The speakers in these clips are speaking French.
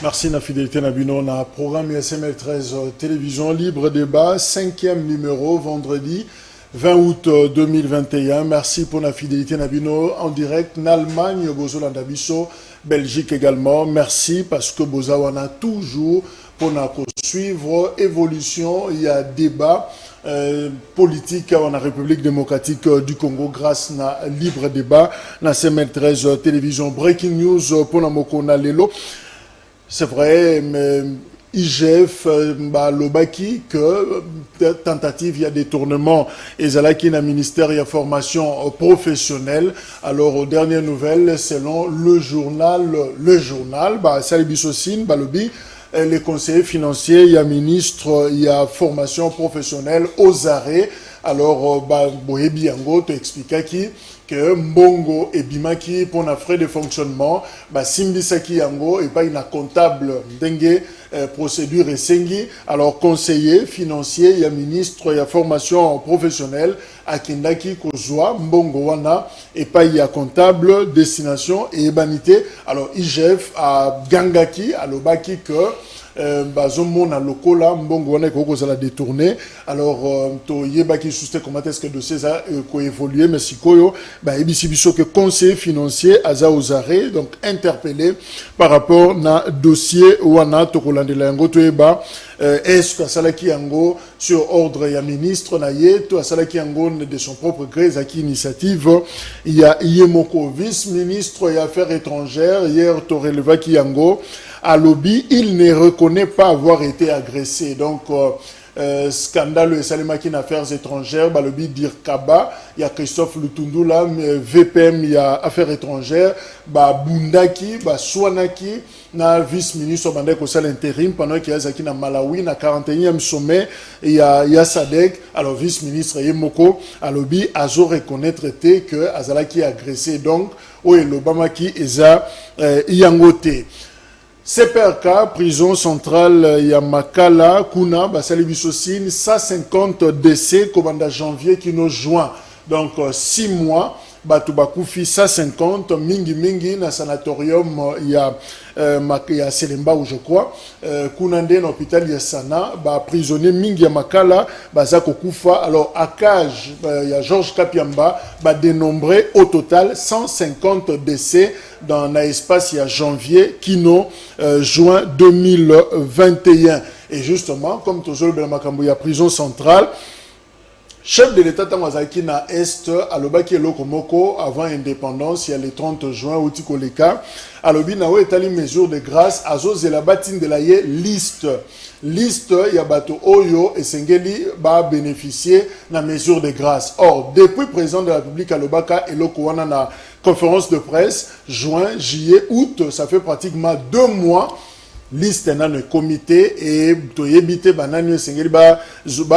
Merci na fidélité Nabino. On a programme USML 13 télévision libre débat, 5e numéro, vendredi 20 août 2021. Merci pour la fidélité Nabino en direct en Allemagne, Bozola Dabiso, Belgique également. Merci parce que Bozawana toujours pour nous suivre évolution. Il y a débat politique en République démocratique du Congo grâce à libre débat. Na CML 13 télévision breaking news pour Namokona Lelo. C'est vrai, mais IGF, Lobaki, que tentative, il y a détournement, et Zalaki, na ministère, il y a formation professionnelle. Alors, aux dernières nouvelles, selon le journal, Salibisosine, Balobi, les conseillers financiers, il y a ministre, il y a formation professionnelle aux arrêts. Alors, Bohebi Yango te expliqua que Mbongo et Bimaki pour un frais de fonctionnement, Simbisaki Yango et pas une comptable dengue procédure et sengi. Alors, conseiller financier, il y a ministre, il y a formation professionnelle, à Kindaki Kozwa, Mbongo Wana, et pas il y a comptable, destination et ébanité. Alors, IGF à Gangaki, à Lobaki que bazomona lokola mbongo wana koko za la détourner. Alors to yebaki juste comment est-ce que dossier ça ko évoluer mais sikoyo ebisi biso que conseiller financier aza aux arrêts, donc interpellé par rapport na dossier wana to kolandela yango to eba est-ce que salaki yango sur ordre ya ministre na ye to salaki yango de son propre gré zaki initiative. Il y a Yemoko vice-ministre et affaires étrangères hier to relevaki yango à lobby, il ne reconnaît pas avoir été agressé. Donc, scandale et Salimaki affaires étrangères, lobby dire Kaba, il y a Christophe Lutundula, VPM, il y a affaires étrangères, Bundaki, Swanaki, na vice-ministre Bandeko Sal intérim, pendant qu'il y a Zaki na Malawi, na 41e sommet, il y a Sadek, alors vice-ministre Yemoko, à lobby, Azo reconnaître que Azalaki est agressé. Donc, l'Obamaki Eza Yangote. CPRK, prison centrale Yamakala, Kuna, Basalibisosine, 150 décès, Kobanda janvier qui nous joint. Donc 6 mois, Batubakoufi 150, Mingi, na sanatorium, il y a Selemba où je crois, Kunande, l'hôpital Yassana, prisonnier Mingi Yamakala, Bazako Koufa, alors Akaj, il y a Georges Kapiamba, dénombré au total 150 décès dans l'espace il y a janvier, Kino, juin 2021. Et justement, comme toujours le Makambo, il y a prison centrale, chef de l'État Tamazaki na Est, à l'Obaki Lokomoko, avant l'indépendance, il y a le 30 juin, au Tikoleka, à l'Obi Nawe étali mesure de grâce, à Zos et la batine de la liste. Liste, il y a Bato Oyo et Sengeli va bénéficier de la mesure de grâce. Or, depuis président de la République à l'Obaka et Lokowana na conférence de presse, juin, juillet, août, ça fait pratiquement 2 mois. Liste dans le comité et toyebite banani sengeli ba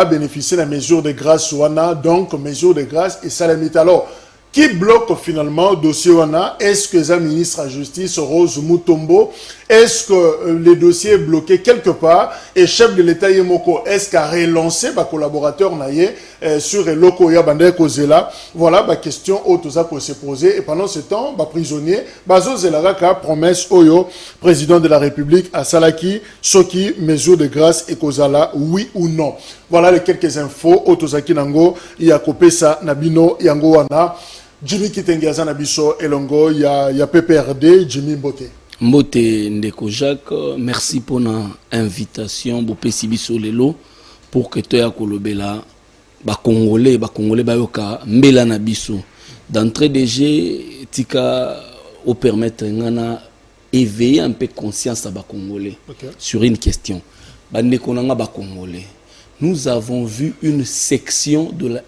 bénéficier de la mesure de grâce wana, donc mesure de grâce et salamite. Alors qui bloque finalement le dossier wana? Est-ce que le ministre de la Justice Rose Mutombo, est-ce que le dossier est bloqué quelque part et chef de l'État Yemoko est-ce qu'a relancé ba collaborateur naie sur le locaux ya bande kozela? Voilà ba question autoza pour se poser. Et pendant ce temps ba prisonnier bazo zelaka ka promesse oyo président de la République à Salaki soki mesure de grâce et kozala oui ou non. Voilà les quelques infos autoza kinango ya kopesa nabino yango wana. Jimmy Kitengiaza Nabiso Elongo, il y a PPRD, Jimmy Mbote. Mbote Ndeko Jacques, merci pour l'invitation, Bopé Sibiso Lelo, pour que tu aies kolobela, Congolais, Bayoka, Mbela Nabiso. D'entrée de jeu, Tika, au permettre ngana éveiller un peu conscience à Congolais sur une question. Bandeko nanga Congolais. Nous avons vu une section de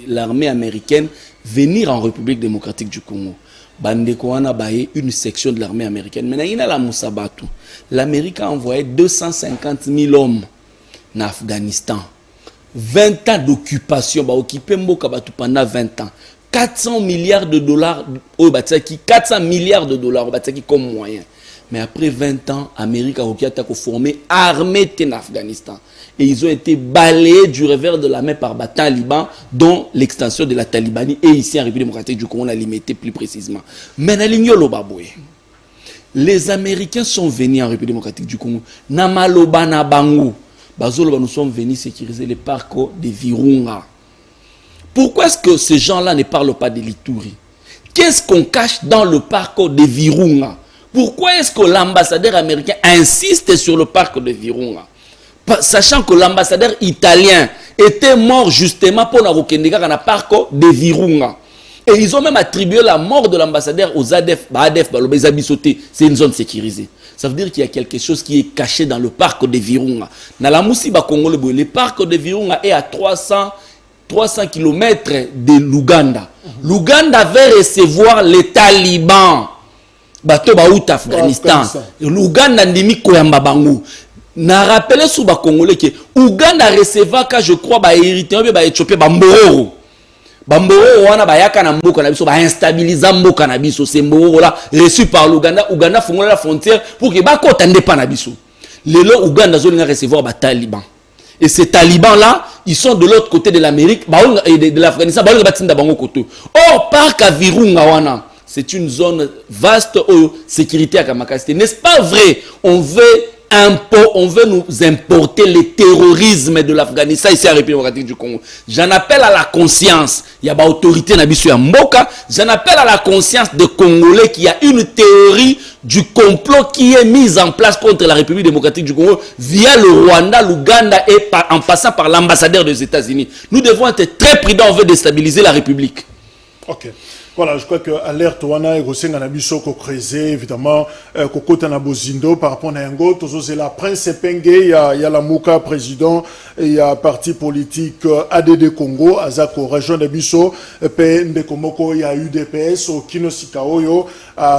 l'armée américaine venir en République démocratique du Congo. Bandeko a baillé une section de l'armée américaine. Maintenant, il y a la Moussabatu. L'Amérique a envoyé 250 000 hommes en Afghanistan. 20 ans d'occupation, occupé Mbokabatu pendant 20 ans. 400 milliards de dollars, 400 milliards de dollars comme moyen. Mais après 20 ans, l'Amérique a formé armée en Afghanistan. Et ils ont été balayés du revers de la main par les talibans, dont l'extension de la Talibanie. Et ici, en République démocratique du Congo, on a limité plus précisément. Mais on a Les Américains sont venus en République démocratique du Congo. Namaloba na bango. Bazoloba, nous sommes venus sécuriser les parcs de Virunga. Pourquoi est-ce que ces gens-là ne parlent pas de l'Ituri? Qu'est-ce qu'on cache dans le parc de Virunga? Pourquoi est-ce que l'ambassadeur américain insiste sur le parc de Virunga? Sachant que l'ambassadeur italien était mort justement pour la Rokendega dans le parc de Virunga. Et ils ont même attribué la mort de l'ambassadeur aux ADF. C'est une zone sécurisée. Ça veut dire qu'il y a quelque chose qui est caché dans le parc de Virunga. Dans la Moussiba Congo, le parc de Virunga est à 300 km de l'Ouganda. L'Ouganda va recevoir les talibans. Bato baouta Afghanistan. L'Ouganda ndimi koyamba bango. Na rappelé sous ba Congolais que Ouganda receva ka je crois ba Érythrée ba Éthiopie ba Mboro. Ba Mboro wana ba yaka na mboka na biso ba instabiliser mboka na biso c'est Mboro là reçu par l'Ouganda. Ouganda fongola la frontière pour que ba kota ndepa na biso. Lelo Ouganda zolinga recevoir ba talibans. Et ces talibans là, ils sont de l'autre côté de l'Amérique et de l'Afghanistan. Or parc à Virunga wana, c'est une zone vaste où sécurité à Kamakasté. N'est-ce pas vrai? On veut nous importer le terrorisme de l'Afghanistan ici à la République démocratique du Congo. J'en appelle à la conscience. Il y a une autorité à Mboka. J'en appelle à la conscience des Congolais qu'il y a une théorie du complot qui est mise en place contre la République démocratique du Congo via le Rwanda, l'Ouganda et en passant par l'ambassadeur des États-Unis. Nous devons être très prudents. On veut déstabiliser la République. Ok. Voilà, je crois que alerte wana et Rosenga Nabiso ko creuser évidemment kokota na bozindo par rapport à Yango tozo c'est la prince Penge il y a la Mouka président il y a parti politique ADD Congo azako région de Biso pe ndekomoko il y a UDPS au Kino Sikaoyo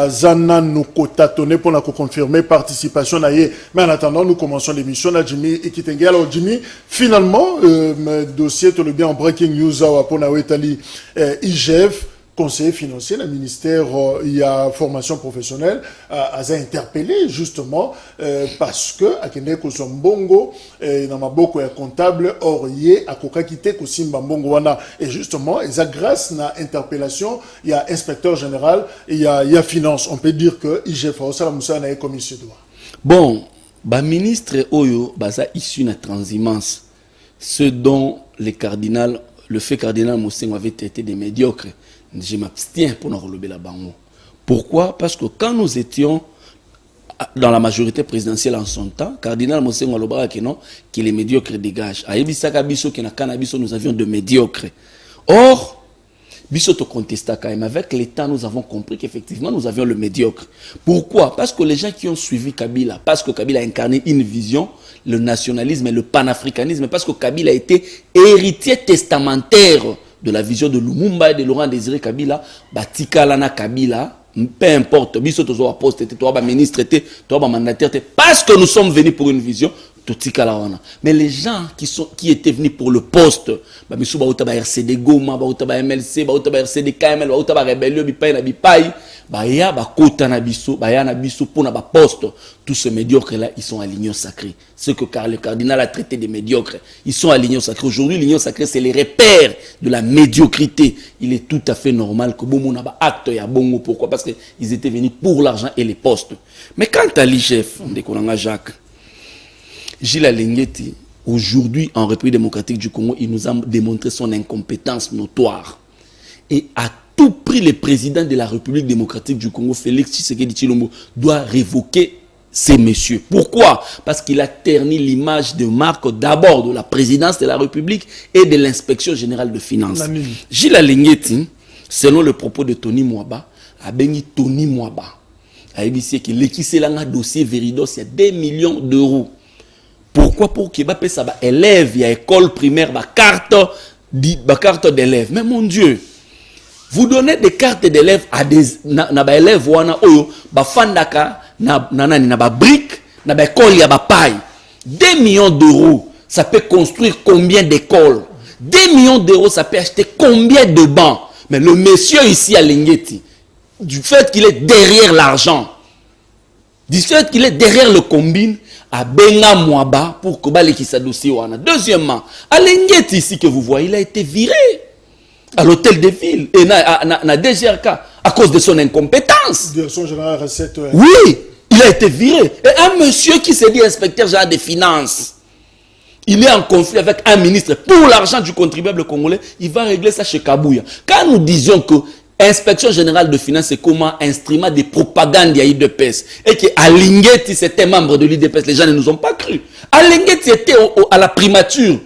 zana nous kotatone pour la confirmer participation na ye. Mais en attendant nous commençons l'émission na Jimmy Ekitenge. Alors Jimmy finalement dossier tout le bien en breaking news à pour na wetali IGF conseiller financier, le ministère, il y a formation professionnelle, a interpellé justement parce que à Kende Kosombongo, dans ma boko est comptable, or yé à Kokakite Kosimba Mbongo wana et justement, et ça grâce à interpellation, il y a inspecteur général, il y a finance. On peut dire que IGF Osala Moussa n'a comme il se doit. Bon, bah ministre Oyo, bah ça issu de transhumance, ce dont le fait cardinal Moussengo avait traité des médiocres. Je m'abstiens pour nous relever la bango. Pourquoi? Parce que quand nous étions dans la majorité présidentielle en son temps, cardinal Moussengo Alobara que les médiocres dégagent. À Ebisaka Biso, qui n'a cannabis, nous avions de médiocres. Or, Biso te contesta quand même. Avec l'État, nous avons compris qu'effectivement, nous avions le médiocre. Pourquoi? Parce que les gens qui ont suivi Kabila, parce que Kabila a incarné une vision, le nationalisme et le panafricanisme, parce que Kabila a été héritier testamentaire de la vision de Lumumba et de Laurent Désiré Kabila, Batika Lana Kabila, peu importe, biso tozo aposte, toi ministre, toi mandataire, parce que nous sommes venus pour une vision, totika la wana. Mais les gens qui étaient venus pour le poste, biso ba uta ba RCD Goma, ba uta ba MLC, ba uta ba RCD KML, ba uta ba rébellion bipai na bipai, ba ya ba kota na biso, ba ya na biso pour na ba poste. Tous ces médiocres là, ils sont à l'union sacrée. Ce que le cardinal a traité des médiocres, ils sont à l'union sacrée. Aujourd'hui, l'union sacrée, c'est les repères de la médiocrité. Il est tout à fait normal que bon ba acte ya bongo. Pourquoi? Parce qu'ils étaient venus pour l'argent et les postes. Mais quant à l'IGF, Ndekolanga Jacques, Gilles Alengeti, aujourd'hui en République démocratique du Congo, il nous a démontré son incompétence notoire. Et à tout prix, le président de la République démocratique du Congo, Félix Tshisekedi Tshilombo, doit révoquer ces messieurs. Pourquoi? Parce qu'il a terni l'image de marque d'abord de la présidence de la République et de l'inspection générale de finances. Gilles Alengeti, selon le propos de Tony Mwaba, a béni Tony Mwaba. A dit que l'équivalent dossier Veridos, il y a 2 millions d'euros. Pourquoi? Pour qu'il y ait ça élève, il y a école primaire, carte d'élèves. Mais mon Dieu, vous donnez des cartes d'élèves à des élèves wana oyo ba fandaka na ba brique na ba école ya ba paille. 2 millions d'euros, ça peut construire combien d'écoles? 2 millions d'euros, ça peut acheter combien de bancs? Mais le monsieur ici à Lengeti, du fait qu'il est derrière l'argent, du fait qu'il est derrière le combine, à Benga Mwaba pour que Balekisa dossier wana. Deuxièmement, à Lengeti ici que vous voyez, il a été viré à l'hôtel de ville et na DGRK à cause de son incompétence. Direction générale recette. Oui, il a été viré. Et un monsieur qui s'est dit inspecteur général des finances, il est en conflit avec un ministre pour l'argent du contribuable congolais, il va régler ça chez Kabouya. Quand nous disions que Inspection générale de finances, c'est comme un instrument de propagande de l'IDPS. Et que Alingeti, c'était membre de l'IDPS. Les gens ne nous ont pas cru. Alingeti était à la primature.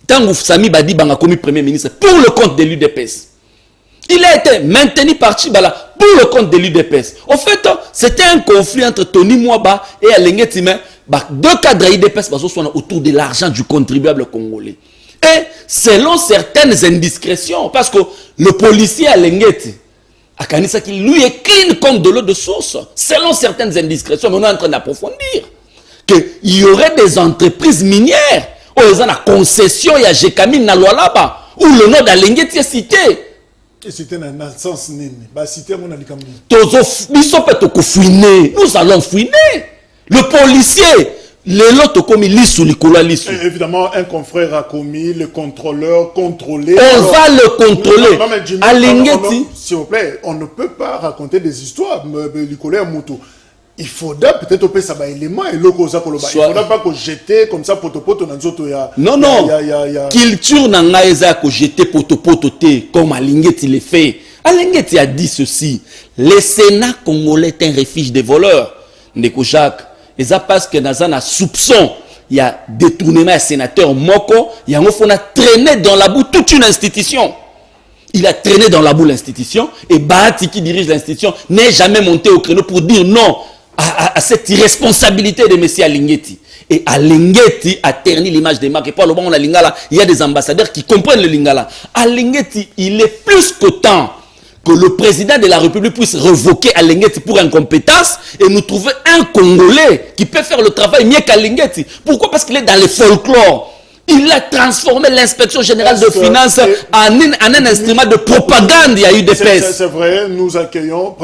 Tant que Sami Badi Banga commis premier ministre pour le compte de l'UDPS. Il a été maintenu par Chibala pour le compte de l'UDPS. En fait, c'était un conflit entre Tony Mwaba et Alingeti. Mais deux cadres d'IDPS sont autour de l'argent du contribuable congolais. Et selon certaines indiscrétions, parce que le policier Alingeti, Akanisa qui lui est clean comme de l'eau de source, selon certaines indiscrétions, mais on est en train d'approfondir, qu'il y aurait des entreprises minières, où ils ont la concession, il y a Jekamine na Lualaba, où le nom d'Alingeti est cité. Et c'était dans le sens nini. Bah cité mon alikambi. Nous allons fouiner. Le policier. Évidemment, un confrère a commis, le contrôleur contrôlé. On va le contrôler. S'il vous plaît, on ne peut pas raconter des histoires. Il faudra peut-être opérer ça élément et le cause il faudra pas que jeter comme ça potopoto dans autres non culture n'a que jeter potopoto comme Alingeti le fait. Alingeti a dit ceci: le Sénat congolais est un refuge des voleurs. Ndeko Jacques, et ça parce que dans un soupçon, il y a détournement à sénateur Moko, il y a traîné dans la boue toute une institution. Il a traîné dans la boue l'institution et Bahati qui dirige l'institution n'est jamais monté au créneau pour dire non à cette irresponsabilité de M. Alingeti. Et Alingeti a terni l'image des marques. Et pour le moment, on a Lingala, il y a des ambassadeurs qui comprennent le Lingala. Alingeti, il est plus que temps que le président de la République puisse revoquer Alingeti pour incompétence et nous trouver un Congolais qui peut faire le travail mieux qu'Alingeti. Pourquoi? Parce qu'il est dans le folklore. Il a transformé l'inspection générale de finances en un instrument de propagande. Il y a eu des pèses. C'est vrai, nous accueillons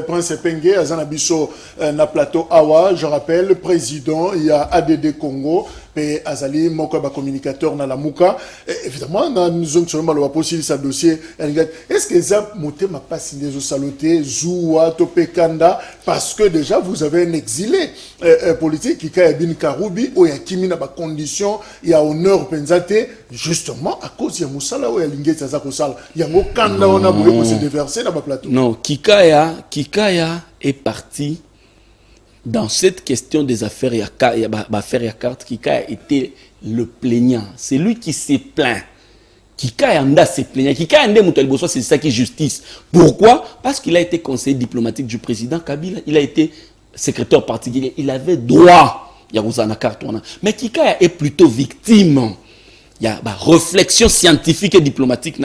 Prince Pengue, Azanabiso, na plateau Awa, je rappelle, président, il y a ADD Congo, et Azali, Mokoba communicateur dans la Mouka. Évidemment, nous avons le possible ce dossier. Est-ce que ça m'a pas signé au saloté, Zoua, Topekanda, parce que déjà vous avez un exilé politique qui a bin Karoubi, où il y a Kimi na condition, il y a honneur Penzate, justement à cause de Moussala où il y a Lingeti Azakosala. Il y a un Kanda, on a voulu pour se déverser dans le plateau. Non, Kikaya est parti. Dans cette question des affaires carte, Kikaya était le plaignant. C'est lui qui s'est plaint. Kikaya s'est plaint. Kikaya c'est ça qui est justice. Pourquoi? Parce qu'il a été conseiller diplomatique du président Kabila. Il a été secrétaire particulier. Il avait droit. Mais Kikaya est plutôt victime. Il y a réflexion scientifique et diplomatique.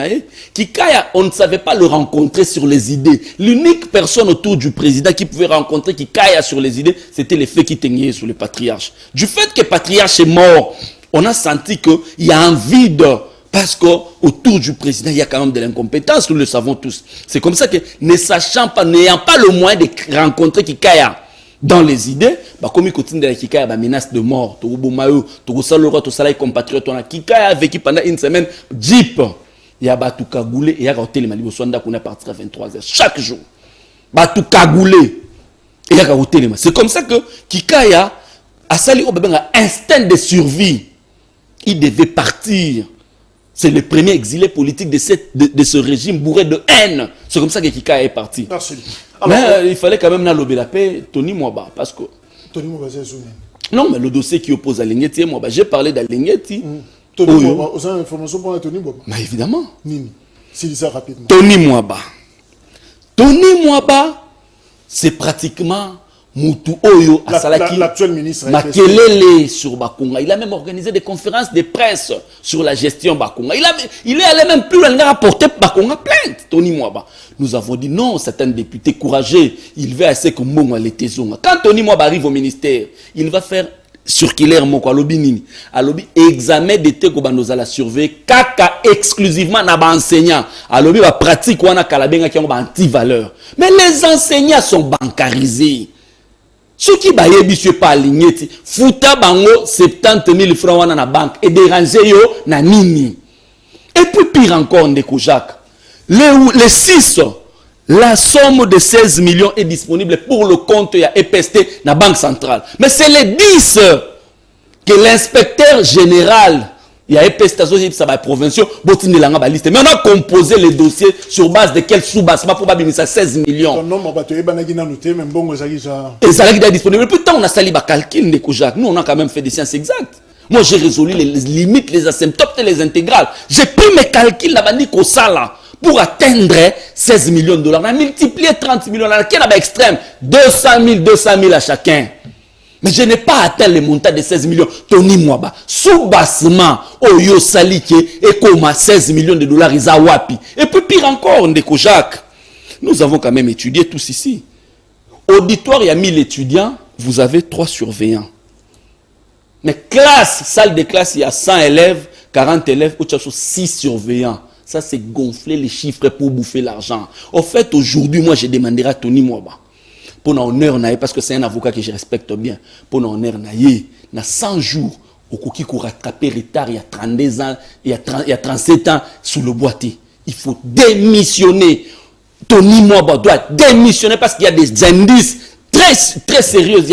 Kikaya, on ne savait pas le rencontrer sur les idées. L'unique personne autour du président qui pouvait rencontrer Kikaya sur les idées, c'était les faits qui teignaient sur le patriarche. Du fait que le patriarche est mort, on a senti qu'il y a un vide. Parce qu'autour du président, il y a quand même de l'incompétence, nous le savons tous. C'est comme ça que, ne sachant pas, n'ayant pas le moyen de rencontrer Kikaya dans les idées, comme il continue de la Kikaya, menace de mort, compatriote, Kikaya a vécu pendant une semaine, Jeep, il y a Batu Kagoulé, et il y a Rotel Malibu Sonda qu'on a parti à 23h, chaque jour. Batu Kagoulé, et il y a Rotel. C'est comme ça que Kikaya a sali au bébé un instinct de survie. Il devait partir. C'est le premier exilé politique de ce régime bourré de haine. C'est comme ça que Kikaya est parti. Merci. Alors, mais il fallait quand même lober la paix, Tony Mwaba, parce que... Tony Mwaba, c'est soumis. Non, mais le dossier qui oppose à Alingeti, j'ai parlé d'Alingeti. Tony Mwaba, vous avez une information pour Tony Mwaba? Mais évidemment. Nini, s'il dit ça rapidement. Tony Mwaba. Tony Mwaba, c'est pratiquement Moutou Oyo Asalaki. L'actuel ministre. Makelele sur Bakonga. Il a même organisé des conférences de presse sur la gestion Bakonga. Il est allé même plus loin, il a rapporté Bakonga plainte, Tony Mwaba. Nous avons dit non, c'est un député courageux. Il veut assez que Mbongo l'été zonga. Quand Tony Mwaba arrive au ministère, il va faire circulaire Moko alobi nini. Alobi examen d'été ko bandoza la surveiller kaka exclusivement na ba enseignant. Alobi ba pratique wana kalabenga ki ba anti-valeur. Mais les enseignants sont bancarisés. Ceux qui baillent bisous pas aligné, fouta bango 70 000 francs wana na banque et déranger yo na nini. Et puis pire encore Ndeko Jacques. Les 6 la somme de 16 millions est disponible pour le compte de EPST na Banque Centrale. Mais c'est les 10 que l'inspecteur général il y a EPST ça va provinciaux ba liste. Mais on a composé les dossiers sur base de quel sous-bassement pour babimisa 16 millions. Et ça est disponible. Pourtant on a sali ba calcul de Kojak. Nous on a quand même fait des sciences exactes. Moi j'ai résolu les limites, les asymptotes et les intégrales. J'ai pris mes calculs là-bas au Sala pour atteindre 16 millions de dollars. On a multiplié 30 millions là. Quel est extrême 200 000 à chacun. Mais je n'ai pas atteint le montant de 16 millions. Tony Mwaba, sous-bassement, Oyo Salike, et comme 16 millions de dollars, Izawapi. Et puis pire encore, Ndeko Jacques, nous avons quand même étudié tous ici. Auditoire, il y a 1000 étudiants, vous avez 3 surveillants. Mais classe, salle de classe, il y a 100 élèves, 40 élèves, 6 surveillants. Ça, c'est gonfler les chiffres pour bouffer l'argent. Au fait, aujourd'hui, moi, je demanderai à Tony Mwaba. Pour l'honneur, parce que c'est un avocat que je respecte bien. Pour l'honneur, il y a 100 jours, au coquille pour rattraper retard, il y a 32 ans, il y a 37 ans sous le boîtier. Il faut démissionner. Tony Mwaba doit démissionner parce qu'il y a des indices très sérieux. Il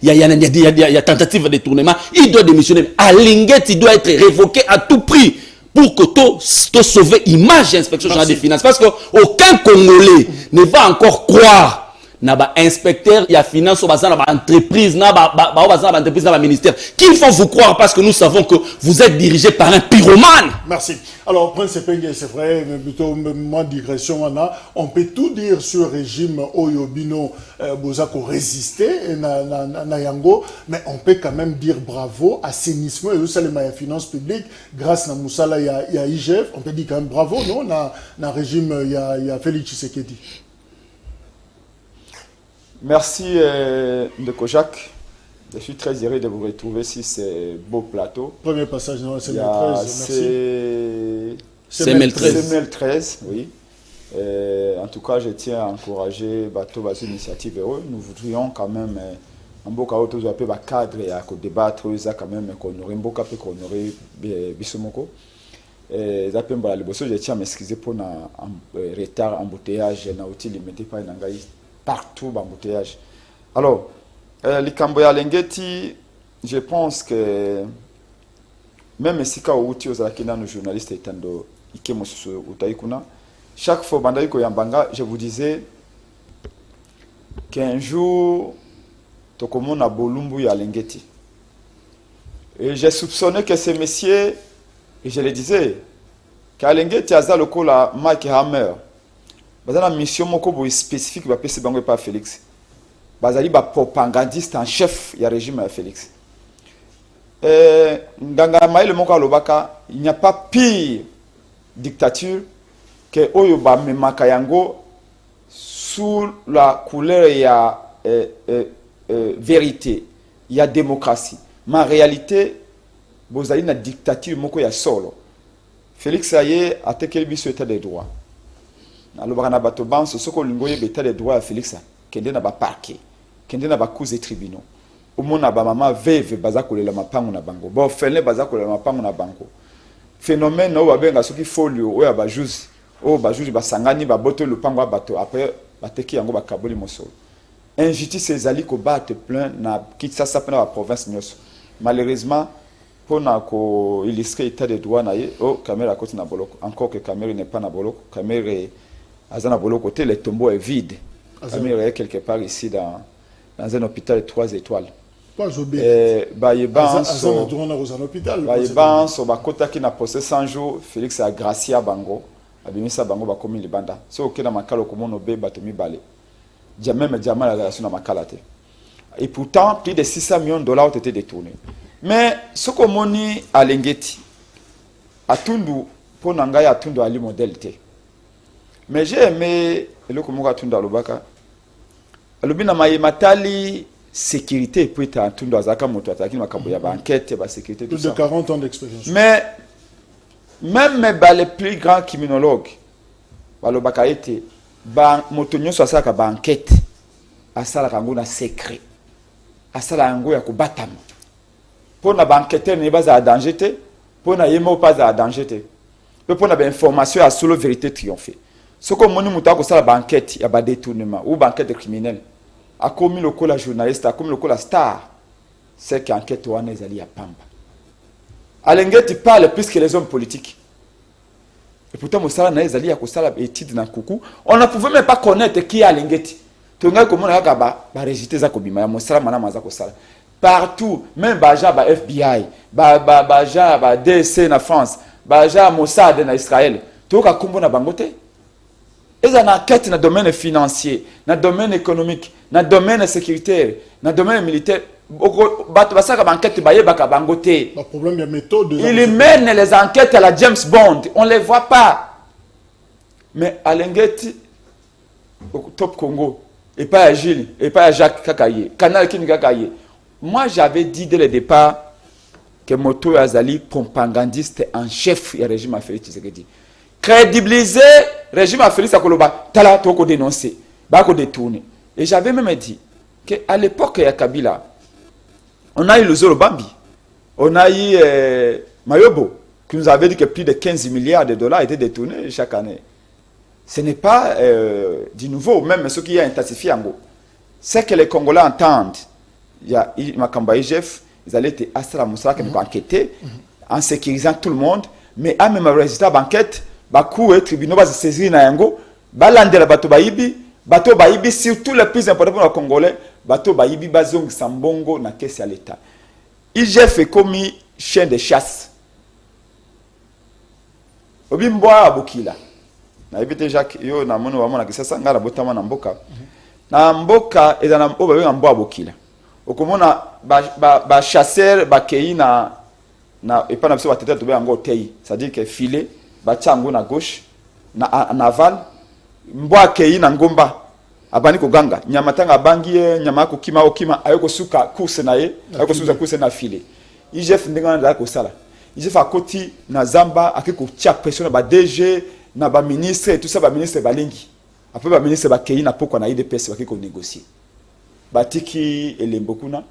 y a tentative de détournement. Il doit démissionner. Alinguet, il doit être révoqué à tout prix pour que tu sauver l'image de l'inspection générale des finances. Parce qu'aucun Congolais ne va encore croire naba inspecteur, il y a finance, entreprise, naba ministère. Qu'il faut vous croire parce que nous savons que vous êtes dirigé par un pyromane. Merci. Alors, Prince Penge, c'est vrai, mais plutôt moi digression on peut tout dire sur le régime Oyobino Bozako résister na yango, mais on peut quand même dire bravo assainissement et aussi les finances publiques grâce à Moussala il y a IGF, on peut dire quand même bravo non na régime il y a Félix Tshisekedi. Merci Ndeko Jacques. Je suis très heureux de vous retrouver sur ce beau plateau. Premier passage, non, c'est c'est CML13, oui. En tout cas, je tiens à encourager bateau initiative heureux. Nous voudrions quand même un beau cadre et à débattre quand même qu'on aurait un beau cap qu'on aurait bisomoko. Je tiens à m'excuser pour un retard embouteillage na outil limité par une partout embouteillage. Alors, Likambo ya Lengeti, je pense que même si ka outil aux akina nos journalistes etando ikemo su utaikuna, chaque fois bandaiko yambanga, je vous disais qu'un jour tokomona bolumbu ya Lengeti. Et j'ai soupçonné que ces messieurs, et je le disais, qu'Alengeti aza lokola Mike Hammer. Bazana mission moko spécifique ba pesi bango pa Félix. Bazali ba propagandiste en chef ya régime ya Félix. Nganga maile moko alobaka, il n'y a pas pire dictature que oyo ba memaka yango sous la couleur ya vérité, il y a démocratie. Mais en réalité, bozali na dictature moko ya solo. Félix aye atekeli biso état de droit. Alors na bato banso soko lingoye beta des droits à Félix kende na ba parquet kende na ba cause tribunaux omona ba mama veve baza kolela mapango na bango bo fele baza kolela mapango na bango phénomène o babenga soki folio o ya ba juge o ba juge basangani ba boto le pango bato après bateki yango ba kaboli mosolo injustice ezali ko battre plein na Kinshasa pena ba province nyos malheureusement pour ko illustrer état de droit na ye o caméra côté na boloko encore que caméra n'est pas na boloko caméra Azana Bolo côté, le tombeau est vide. Il est quelque part ici dans un hôpital de 3 étoiles. Pas Jobé. Kota qui n'a posé 100 jours, Félix a gracié à Bango. Abimisa Bango ba komi libanda. C'est ok na makalo komono be batomi balé. Jamais la relation na makalate. Et pourtant, plus de 600 millions de dollars ont été détournés. Mais ce que moni à Lengeti, à Tundu, pour Nangaya à Tundu ali modalité. Mais j'ai aimé le Komoka Tunda Lobaka. Lobina matali sécurité pour être en Tunda Zaka moto ataki makaboya ba enquête ba sécurité tout ça. Plus de 40 ans d'expérience. Mais même les plus grands criminologues ba Lobaka été ba moto nyoso asaka ba enquête asala kango na secret. Asala ngo ya kubatama. Pour na ba enquêteur ne ba za danger te, pour na yemo pas za danger te. Pour na ba information à solo vérité triompher. Ce que moni muta ko sala banquette ya ba détournement ou banquette criminelle. A commis le coup la journaliste, a commis le coup la star. C'est qu'enquête wana ezali ya pamba. Alengeti parle plus que les hommes politiques. Et pourtant Moussala na ezali ya ko sala étude na kuku, on ne pouvait même pas connaître qui est Alengeti. Tonga ko mona ka ba rejeter za ko bima ya Moussala mana maza ko sala. Partout, même baja ba FBI, baja ba DC na France, baja Mossad na Israël. Toka kombo na bangote. Eza na enquête na domaine financier, na domaine économique, na domaine sécuritaire, na domaine militaire. Bato basaka enquête bayebaka bangote. Le problème de méthode. Ils mènent les enquêtes à la James Bond, on les voit pas. Mais à Lengeti, au Top Congo, et pas à Gilles, et pas à Jacques Kakaye, Canal King Kakaye. Moi, j'avais dit dès le départ que Moto Azali, propagandiste en chef du régime Félix Tshisekedi. Crédibiliser le régime Félix Akoloba, tala toko dénoncer, bako détourner. Et j'avais même dit qu'à l'époque de Kabila, on a eu le Zolo Bambi, on a eu Mayobo, qui nous avait dit que plus de 15 milliards de dollars étaient détournés chaque année. Ce n'est pas du nouveau, même ce qui est intensifié en gros. C'est que les Congolais entendent. Il y a Makamba IGF, ils allaient être Astra Moussala qui nous enquêter, en sécurisant tout le monde, mais à même le résultat d'enquête, Bakou et tribunaux va se saisir na yango, balande la bateau Baïbi, surtout les plus importants pour les Congolais, bateau Baïbi, Bazong, Sambongo, na caisse à l'État. IGF est commis chien de chasse. Obimboa Abokila. Na évité Jacques, yo na mono wamona kisasa ngala botama na mboka. Na mboka ezana obabe na mboa Abokila. Okomona ba chasseur ba kei na et pas na biso batete to be yango tei, c'est-à-dire que filet ba tsango na gauche na aval mboa kei na ngomba abani ko ganga nyama tanga bangie nyama ko kima okima ayoko suka course na ye ayoko suka course na filet IGF ndinga na ko sala IGF akoti na zamba akiko tia pression na ba DG na ba ministre et tout ça ba ministre balingi après ba ministre ba kei na poko na IDPS bakiko négocier batiki elembokuna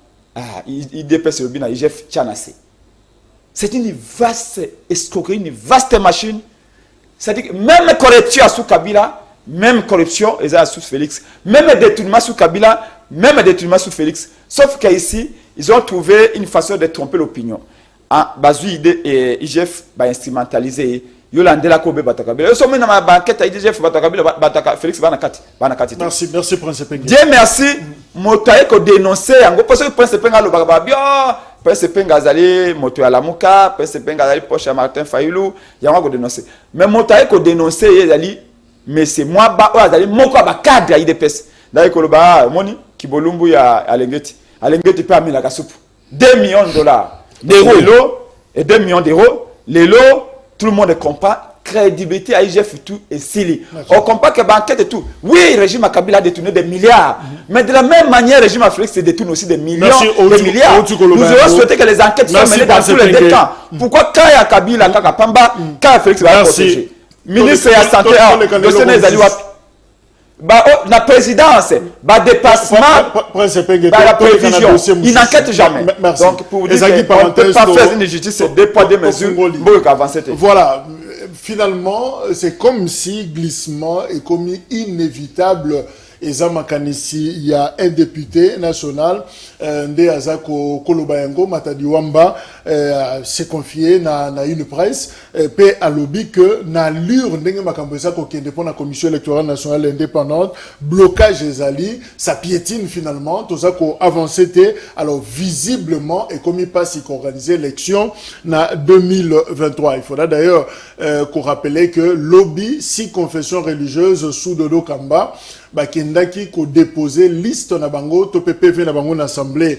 IDPS le bina IGF tchanase. C'est une vaste escroquerie, une vaste machine. C'est-à-dire que même corruption sous Kabila, même corruption sous Félix, même détournement sous Kabila, même détournement sous Félix. Sauf qu'ici, ils ont trouvé une façon de tromper l'opinion. Bazu IGF va instrumentaliser. Yolandela Kobe Batakabila. Ils sont mis dans ma banquette à IGF Batakabila, Félix Banakati. Merci Prince Penga. Dieu merci, Motaye ko dénoncer. Parce que Prince Penga le bagababio, Prince Penga zali Moto Alamuka, Prince Penga zali Poche Martin Fayulu, yango ko dénoncer. Mais Motaye ko dénoncer zali, mais c'est moi ba zali moko ba cadre IDPS. D'ailleurs ko le ba moni kibolumbu ya Alengeti. Alengeti peut amener la soupe. 2 millions de dollars d'euros et 2 millions d'euros. Les lots tout le monde comprend, crédibilité à IGF tout et Sili. On comprend que banquette et tout. Oui, le régime Kabila a détourné des milliards. Mais de la même manière, le régime Félix détourne aussi des millions, des milliards. Nous aurions souhaité que les enquêtes soient menées dans tous les deux camps. Pourquoi quand il y a Kabila, quand il y a Pamba, quand Félix va protéger? Ministre de la Santé, le Sénégal la présidence, dépassement, la prévision, il n'enquête jamais. Donc, pour vous dire qu'on ne peut pas faire une justice deux poids, deux mesures, voilà, finalement, c'est comme si glissement est commis inévitable. Il y a un député national, Nde Azako Kolobayango, Matadiwamba, s'est confié na une presse, pe à lobby que na l'ure Ndenge Makambesa qui dépend de la Commission électorale nationale indépendante, blocage ezali, ça piétine finalement, tout ça qu'on avancé, alors visiblement, et comme il passe, il organiser l'élection na 2023. Il faudra d'ailleurs qu'on rappelle que lobby, 6 confessions religieuses sous Dodo Kamba, bakendaki ko déposer liste na bango to PPV na bango na assemblée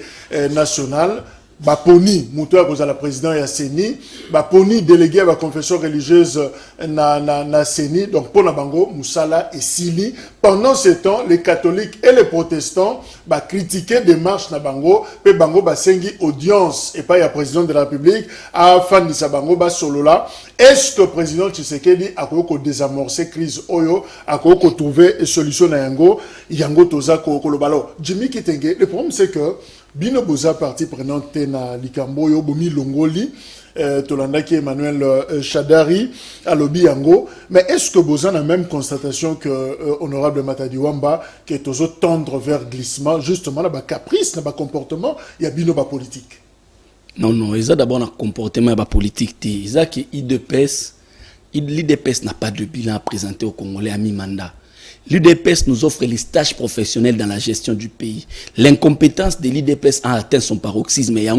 nationale baponi muto ya kozala président ya CENI baponi délégué à la confession religieuse na CENI donc pour na bango musala et sili pendant ce temps les catholiques et les protestants critiquaient des marches na bango pe bango basengi audience et pas ya président de la République afin de sa bango solola. Est-ce que le président Tshisekedi a désamorcé crise oyo a trouvé une solution na yango toza ko kolobalo Jimmy Kitenge? Le problème c'est que Bino boza partie prenante na likambo yo bomi longoli Tolandaki Emmanuel Chadari alobi yango, mais est-ce que boza a la même constatation que honorable Matadi Wamba que tozo tendre vers glissement justement na ba caprice na ba comportement ya bino ba politique? Non, ils ont d'abord un comportement politique. Ils ont que l'IDPS n'a pas de bilan à présenter aux Congolais à mi-mandat. L'IDPS nous offre les stages professionnels dans la gestion du pays. L'incompétence de l'IDPS a atteint son paroxysme. Et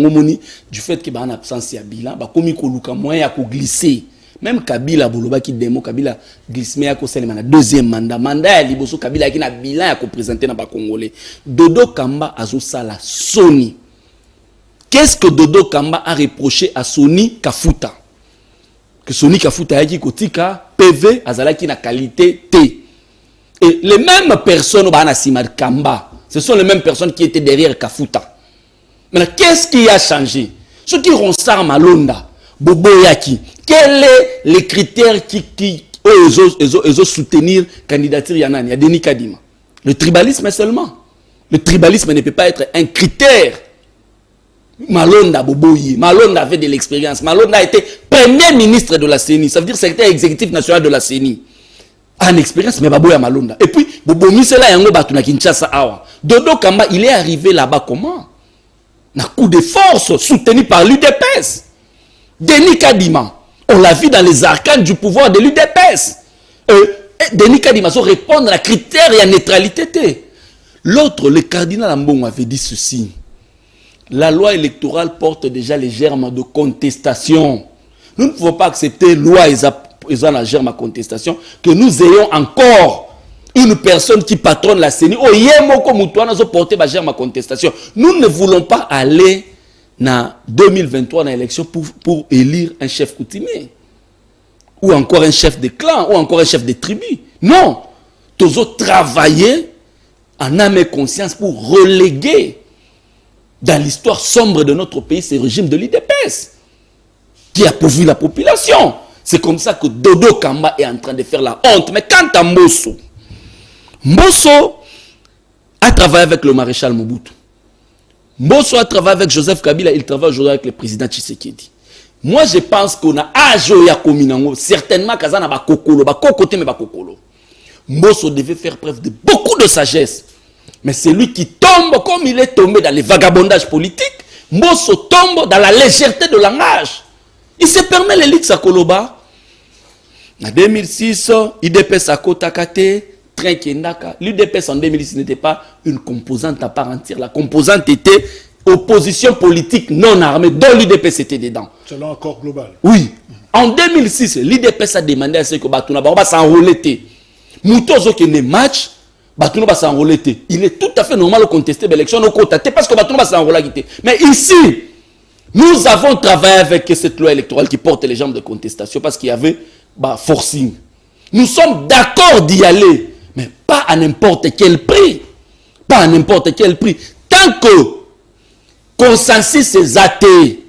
du fait qu'il y a une absence de bilan, il y a un moyen de glisser. Même Kabila, Kabila glisse, mais il y a un deuxième mandat. Mandat, il y a Kabila qui a un bilan à présenter dans les Congolais. Dodo Kamba a la Sony. Qu'est-ce que Dodo Kamba a reproché à Sony Kafuta? Que Sony Kafuta a dit que PV a qui na qualité T. Et les mêmes personnes Kamba, ce sont les mêmes personnes qui étaient derrière Kafuta. Maintenant, qu'est-ce qui a changé? Ceux qui ronsar Malonda, Bobo Yaki, quels sont les critères qui osent soutenir la candidature Yanani? Il y a Denis Kadima. Le tribalisme seulement. Le tribalisme ne peut pas être un critère. Malonda Boboyi, Malonda avait de l'expérience. Malonda a été premier ministre de la CENI, ça veut dire secrétaire exécutif national de la CENI. En expérience, mais Baboya Malonda. Et puis, Bobomi, c'est là, Yango Batuna Kinshasa Awa. Dodo Kamba, il est arrivé là-bas comment? Un coup de force, soutenu par l'UDPS. Denis Kadima, on l'a vu dans les arcanes du pouvoir de l'UDPS. Denis Kadima, ça répondre à la critère et à la neutralité. L'autre, le cardinal Ambon avait dit ceci. La loi électorale porte déjà les germes de contestation. Nous ne pouvons pas accepter loi et la germe à contestation que nous ayons encore une personne qui patronne la CENI. Oh, yemoko mutuana zo porter la germe à contestation. Nous ne voulons pas aller en 2023 dans l'élection pour élire un chef coutumier ou encore un chef de clan ou encore un chef de tribu. Non, nous avons travaillé en âme et conscience pour reléguer dans l'histoire sombre de notre pays, c'est le régime de l'IDPS qui a pourvu la population. C'est comme ça que Dodo Kamba est en train de faire la honte. Mais quant à Mbosso, Mbosso a travaillé avec le maréchal Mobutu. Mbosso a travaillé avec Joseph Kabila, il travaille aujourd'hui avec le président Tshisekedi. Moi, je pense qu'on a Ajo Yakominango, certainement Kazana Bakokolo, Bakokote mais Bakokolo. Mbosso devait faire preuve de beaucoup de sagesse. Mais c'est lui qui tombe comme il est tombé dans les vagabondages politiques. Mbosso tombe dans la légèreté de langage. Il se permet les lits à Koloba. En 2006, IDPS à Kotakate, Train Kendaka. L'IDPS en 2006 n'était pas une composante à part entière. La composante était opposition politique non armée, dont l'IDPS était dedans. C'est l'accord global. Oui. En 2006, l'IDPS a demandé à ce que Batuna va s'enrouler. Moutozo qui est match. Batouno va s'enrôler. Il est tout à fait normal de contester l'élection au côté parce que Batouno va s'enrôler. Mais ici, nous avons travaillé avec cette loi électorale qui porte les jambes de contestation parce qu'il y avait forcing. Nous sommes d'accord d'y aller, mais pas à n'importe quel prix. Pas à n'importe quel prix. Tant que consensus est athée,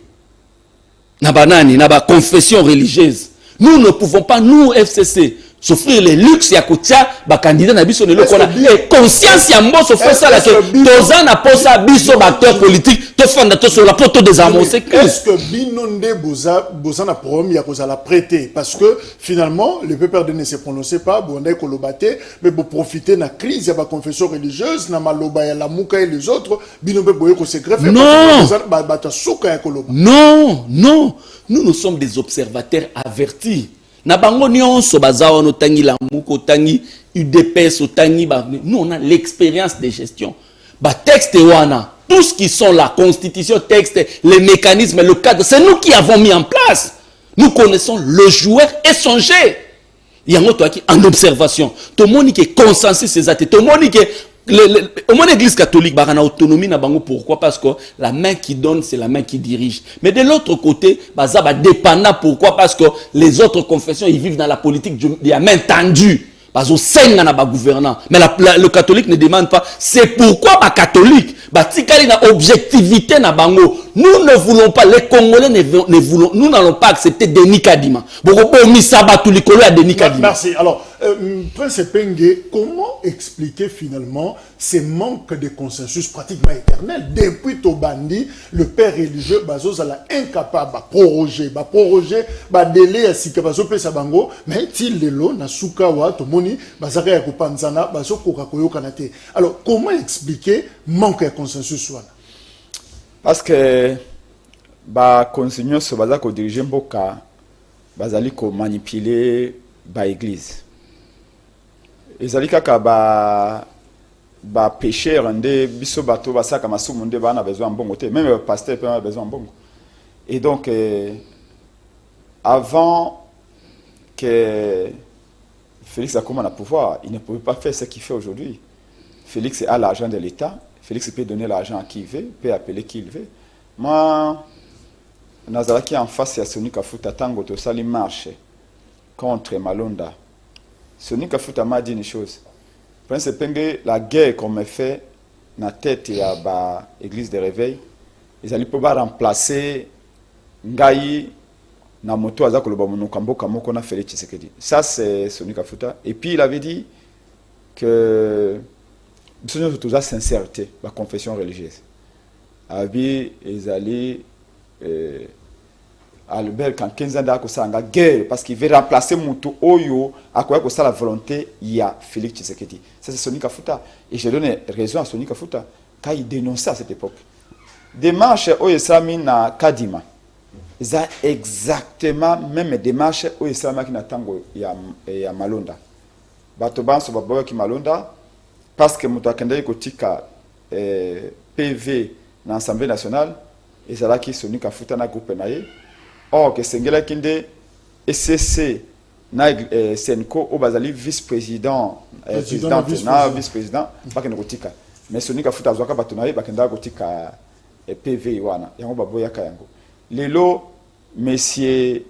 n'a confession religieuse, nous ne pouvons pas, nous, FCC, s'offrir les luxes ya kotia ba candidat na biso lelo kona et conscience ya Mbosso fait ça là que tozan na posa biso ba acteur politique to fanda to sur la poto des annoncer que est-ce que binonde boza na problème ya koza la prêter parce que finalement le PPRD ne se prononçait pas bonde ko lobate mais pour profiter na crise ya ba confession religieuse na maloba ya la muka et les autres binombe boye ko se greffer ba ta souka ya koloba. Non, nous sommes des observateurs avertis. Na bango nyonso bazao no tangi la muko tangi UDPS tangi nous on a l'expérience de gestion. Ba texte wana, tout ce qui sont la constitution, texte, les mécanismes, le cadre, c'est nous qui avons mis en place. Nous connaissons le joueur et son jeu. Il y a un autre qui en observation. Tout le monde qui est consensus ces athées, tout le monde qui est au moins l'église catholique a autonomie na bango. Pourquoi? Parce que la main qui donne c'est la main qui dirige. Mais de l'autre côté baza ba dépendant. Pourquoi? Parce que les autres confessions ils vivent dans la politique de la main tendue. Bazo senga na ba gouvernant. Mais le catholique ne demande pas. C'est pourquoi ba catholique batikali na objectivité na bango. Nous ne voulons pas, les Congolais ne voulons, nous n'allons pas accepter Denis Kadima. Merci. Alors, Prince Penge, comment expliquer finalement ces manques de consensus pratiquement éternels? Depuis Tobandi, le père religieux Bazos a incapable de proroger, délai à Sikabazo Pesabango, mais il est là, Nasukawa, Tomoni, Bazare Yakupanzana, Bazo Kokakoyo Kanate. Alors, comment expliquer manque de consensus? Parce que ba consignon so baza ko diriger mboka bazali ko manipuler ba église. Ezali kaka ba pécheur nde biso bato basaka masumu nde bana besoin mbongo te, même le pasteur peut avoir besoin mbongo. Et donc avant que Félix a commencé à pouvoir, il ne pouvait pas faire ce qu'il fait aujourd'hui. Félix a l'argent de l'État. Félix peut donner l'argent à qui il veut, peut appeler qui il veut. Moi, Nazaraki en face, il y a Soni Kafuta Tango, tout ça, il marche contre Malonda. Soni Kafuta m'a dit une chose. Prince Penge, la guerre qu'on me fait, dans la tête, il y a l'église de réveil. Ils allaient pouvoir remplacer Ngaï, na moto azakolo ba monuka mboka moko na Félix Tshisekedi. Ça, c'est Soni Kafuta. Et puis, il avait dit que nous avons toute la sincérité, la confession religieuse. Abi, Ezali, Albert, quand 15 ans d'Ako Sanga, guerre, parce qu'il veut remplacer Moutou Oyo, à quoi que ça la volonté, il y a Félix Tshisekedi. Ça, c'est Soni Kafuta. Et j'ai donné raison à Soni Kafuta, quand il dénonçait à cette époque. Démarche Oyo Sami na Kadima. C'est exactement même démarche Oyo Sami qui na Tango, il y a Malonda. Batoban, so baboyo ki Malonda, parce que mutu akendaki kotika PV na Assemblée nationale ezalaki Soni Kafuta na groupe na ye. Or que sengelaki nde SCC na Senko o bazali vice-président na vice-président bakende kotika. Mais Soni Kafuta azwaka bato na ye bakenda kotika PV wana yango baboyaka yango. Lelo monsieur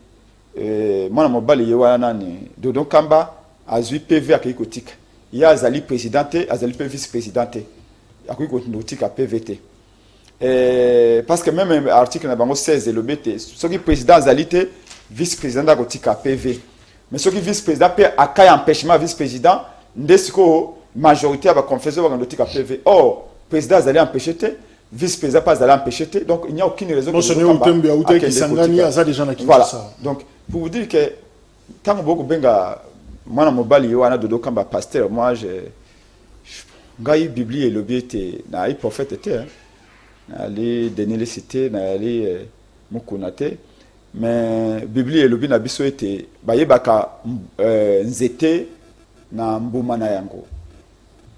mwana mobali ye wana nani Dodo Kamba azwi PV akei kotika. Il y a Azali présidenté, Azali vice-présidenté. Il y a un PVT. Parce que même l'article 16 le BT, ce qui est président Azali, vice-président d'Agotika PV. Mais ce qui est vice-président, il y a un empêchement vice-président, Ndesco, majorité va confesser Agotika PV. Or, président Azali empêché, vice-président pas Azali empêché, donc il n'y a aucune raison Voilà. Donc, pour vous dire que, tant que beaucoup benga. Moi, mobali yo ana Dodo Kamba pasteur, moi ngai Bible et le biete na i prophète était na ali Daniel cité na ali mukunate mais Bible et le bi na biso était bayebaka nzete na mbuma na yango.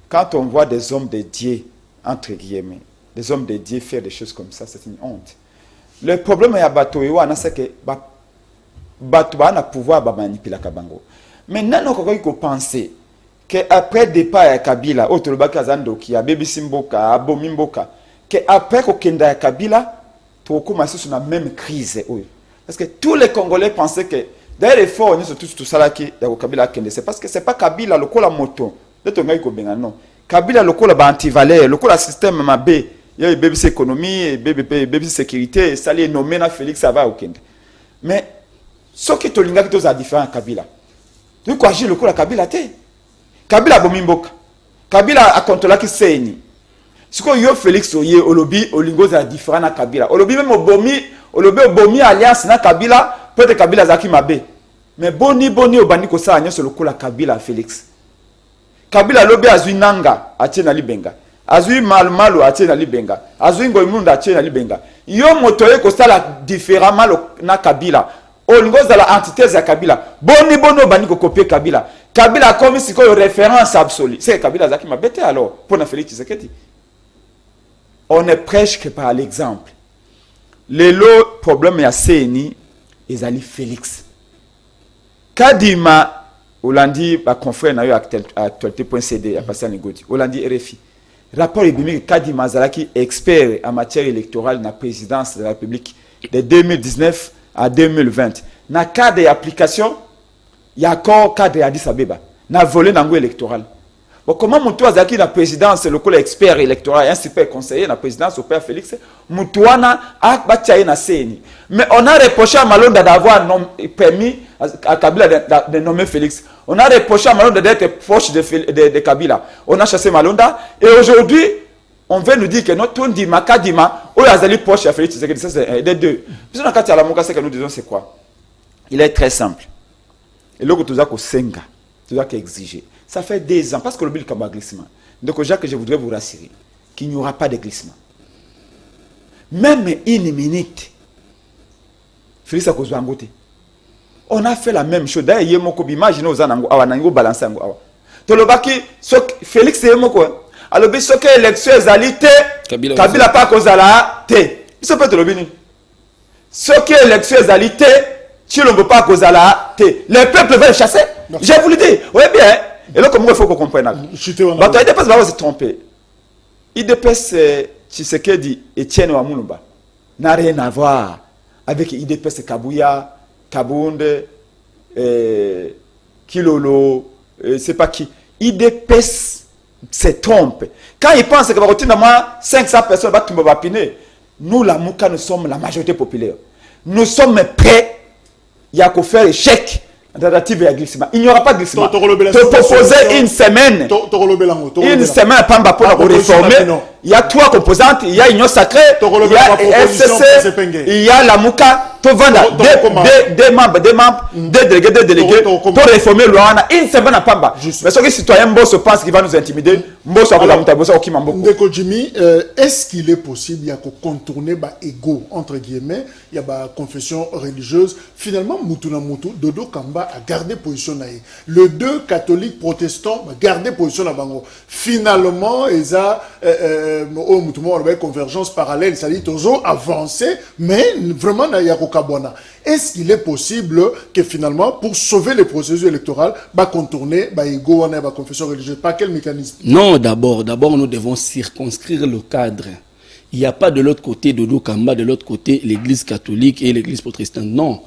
Quand on voit des hommes de Dieu entre guillemets, des hommes de Dieu faire des choses comme ça, c'est une honte. Le problème ya bato yo ana c'est que bato ba na pouvoir ba manipuler kabango. Maintenant, on peut penser qu'après le départ de Kabila, Otolobaka Zandoki, à Baby Simboka, à Bomimboka, qu'après Kokenda Kabila, tu commences sur la même crise. Parce que tous les Congolais pensaient que, d'ailleurs, l'effort, nous sommes tous tout ça là qui est Kabila Kende. C'est parce que ce n'est pas Kabila, le coup la moto. Non. Kabila, le coup la anti-valeur, le coup la système Mabé, il y a Baby économie, Baby sécurité, ça est nommé na Félix Sava au Kende. Mais, ce qui est l'inga qui est différent à Kabila. Tu quoi agir le coup la Kabila te Kabila bomimboka Kabila a contrôlé qui seni siko yo Félix oye olobi olingo za différent na Kabila olobi même obomi alliance na Kabila peut-être Kabila zaki mabe mais boni obandi ko sa nyonso le coup la Kabila Félix Kabila lobi azui nanga atie na libenga azui malu atie na libenga azui ngoimunda atie na libenga yo motoye ko sala différemment na Kabila olingo za la antithèse ya Kabila boni obandi ko copier Kabila a comme si une référence absolue c'est Kabila zaki mabete alors pour na Félix Tshisekedi on ne prêche que par l'exemple le problème ya CNI ezali Félix Kadima Olandi ba confrère na yo actualité.cd ya Pascal Ngoti Olandi RFI rapport ebimi Kadima zalaki expert en matière électorale na présidence de la République de 2019 à 2020. Na cadre d'application, il y a encore cadre Addis Abeba. Na volé nango électoral. Bon, comment Moutou Azaki la présidence, le collègue expert électoral, un super conseiller la présidence au père Félix, Moutouana a bataillé na Seni. Mais on a reproché à Malonda d'avoir permis à Kabila de nommer Félix. On a reproché à Malonda d'être proche de Kabila. On a chassé Malonda. Et aujourd'hui, on veut nous dire que notre Ndima, Kadima, ou Azali proche à Félix, ça c'est des deux. Puis on a qu'à la Moka, c'est que nous disons c'est quoi? Il est très simple. Et là, tu as Senga, tu as exiger. Ça fait 2 ans, parce que le bilan est glissement. Donc, Jacques, je voudrais vous rassurer qu'il n'y aura pas de glissement. Même une minute, Félix a causé un côté. On a fait la même chose. D'ailleurs, il y a un imaginez aux anangos, à un balancer. Félix est mon quoi. Alors, ce que l'élection est alité, Kabila pas cause à la T. Ça peut te le bénir. Ce que l'élection est alité, tu ne peux pas cause à la T. Le peuple veut chasser. J'ai voulu dire, oui, bien. Et là, comment il faut qu'on comprenne? IDPS va se tromper. IDPS, Tshisekedi et Etienne Wamulumba n'a rien à voir avec IDPS Kabouya, Kabounde, Kilolo, c'est pas qui. IDPS se trompe. Quand ils pensent que va retirer moi 500 personnes, va piner. Nous, la Mouka, nous sommes la majorité populaire. Nous sommes prêts. Il y a qu'à faire échec. Tentative et glissement. Il n'y aura pas de glissement. Te proposer une semaine. Une semaine Pamba pour réformer. Il y a 3 composantes. Il y a Union Sacrée. Il y a FCC. Il y a la Mouka. Pour vendre des membres, des délégués. Pour réformer Luana. Une semaine à Pamba. Mais ce que les citoyens se pensent qu'il va nous intimider. Ndeko Jimmy, est-ce qu'il est possible il y a qu'on contourner ego entre guillemets, il y a confession religieuse. Finalement, Moutouna Moutou, Dodo Kamba a gardé position naïe. Le 2 catholiques protestants a gardé position na bango. Finalement, ils ont convergence parallèle, c'est-à-dire qu'ils ont avancé, mais vraiment il y a Kabwana. Est-ce qu'il est possible que finalement, pour sauver les processus électoraux, contourner ego ou confession religieuse? Par quel mécanisme? Non, d'abord, nous devons circonscrire le cadre. Il n'y a pas de l'autre côté Dodo Kamba, de l'autre côté l'église catholique et l'église protestante. Non.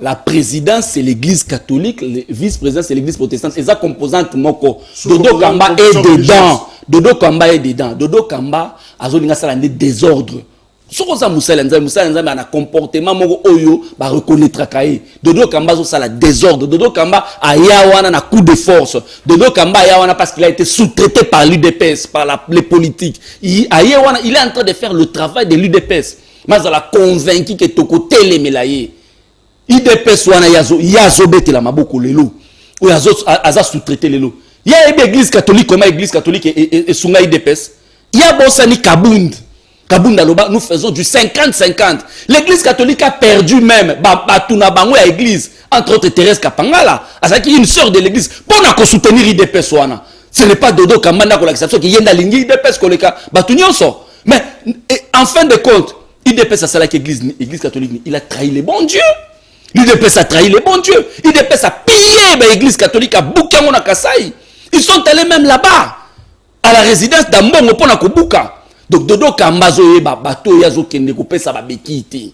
La présidence, c'est l'église catholique, le vice-président, c'est l'église protestante. Et ça, composante Moko. Dodo Kamba est dedans. Dodo Kamba est dedans. Dodo Kamba a des désordres. Si on a un comportement oyo ba reconnaître kaé. Dodo Kamba ça la désordre. Dodo Kamba a yawana na coup de force. Dodo Kamba yawana parce qu'il a été sous-traité par l'UDPS, par les politiques. Il est en train de faire le travail de l'UDPS. Mais il a convaincu que toko télé melaye. IDPS wana yazo bete la maboko lelo. Ou yazo aza sous-traité lelo. Il y a une église catholique comme l'église catholique et sunga IDPS. Il y a Bosani Kabound. Kabunda Loba, nous faisons du 50-50. L'église catholique a perdu même. Batuna Bango à l'église. Entre autres, Thérèse Kapangala. C'est une sœur de l'église. Pour soutenir l'IDPS. Ce n'est pas Dodo Kamanda pour l'acceptation qui y a dans l'IDPS. Mais en fin de compte, l'IDPS a salé l'église catholique. Il a trahi les bons dieux. L'IDPS a trahi les bons dieux. L'IDPS a pillé l'église catholique à Bukamona Kasai. Ils sont allés même là-bas. À la résidence d'Ambongo pour Nakobuka. Donc Dodo Kamba zoye bato yazo kende kopesa ba bekite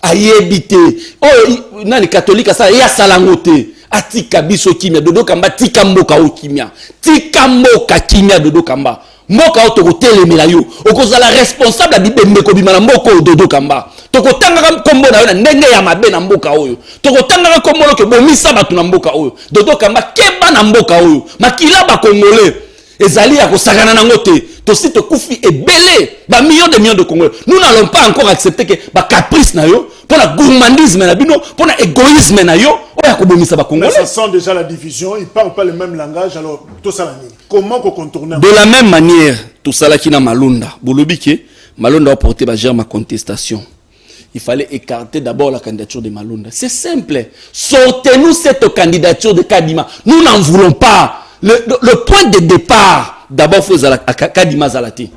ayebite oh na les catholiques ça ya salangote atika biso kimia Dodo Kamba tika mboka o kimia tika mboka kimia Dodo Kamba mboka o tokotelemela yo okozala responsable bibembe ko bimana mboko Dodo Kamba tokotanga kombo na yo na ndenge ya mabe na mboka oyo tokotanga kombo ke bomisa batu na mboka oyo Dodo Kamba keba na mboka oyo makila ba congolais ezali ya kosakana na ngote to site kufi ebele ba millions de Congolais. Nous n'allons pas encore accepter que ba caprice na yo pour la gourmandisme na bino pour la égoïsme na yo oya ko bomisa ba Congolais. Ça sent déjà la division, ils parlent pas le même langage alors tout ça la nini. Comment qu'on contourner? De la même manière, tout ça là qui na Malonda. Bolobike Malonda a porté ba ma contestation. Il fallait écarter d'abord la candidature de Malonda. C'est simple. Sortez-nous cette candidature de Kadima. Nous n'en voulons pas. Le point de départ, d'abord, il faut Kadima Zalati.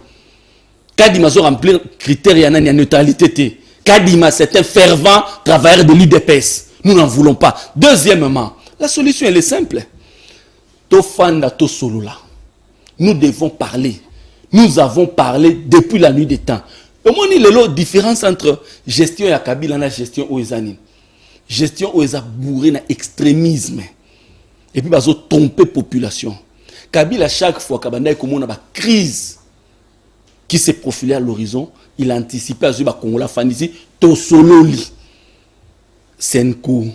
Kadima a rempli le critère de neutralité. Kadima, c'est un fervent travailleur de l'IDPS. Nous n'en voulons pas. Deuxièmement, la solution, elle est simple. Tofanda Tosolula. Nous devons parler. Nous avons parlé depuis la nuit des temps. Au moins, il y a la différence entre gestion et Kabila et gestion Oezani. Gestion Oeza bourré na extrémisme. Et puis, ils ont trompé la population. Kabila, chaque fois qu'il y a une crise qui s'est profilée à l'horizon, il a anticipé à ce que Congolais Fanisi, Tosololi, Senko,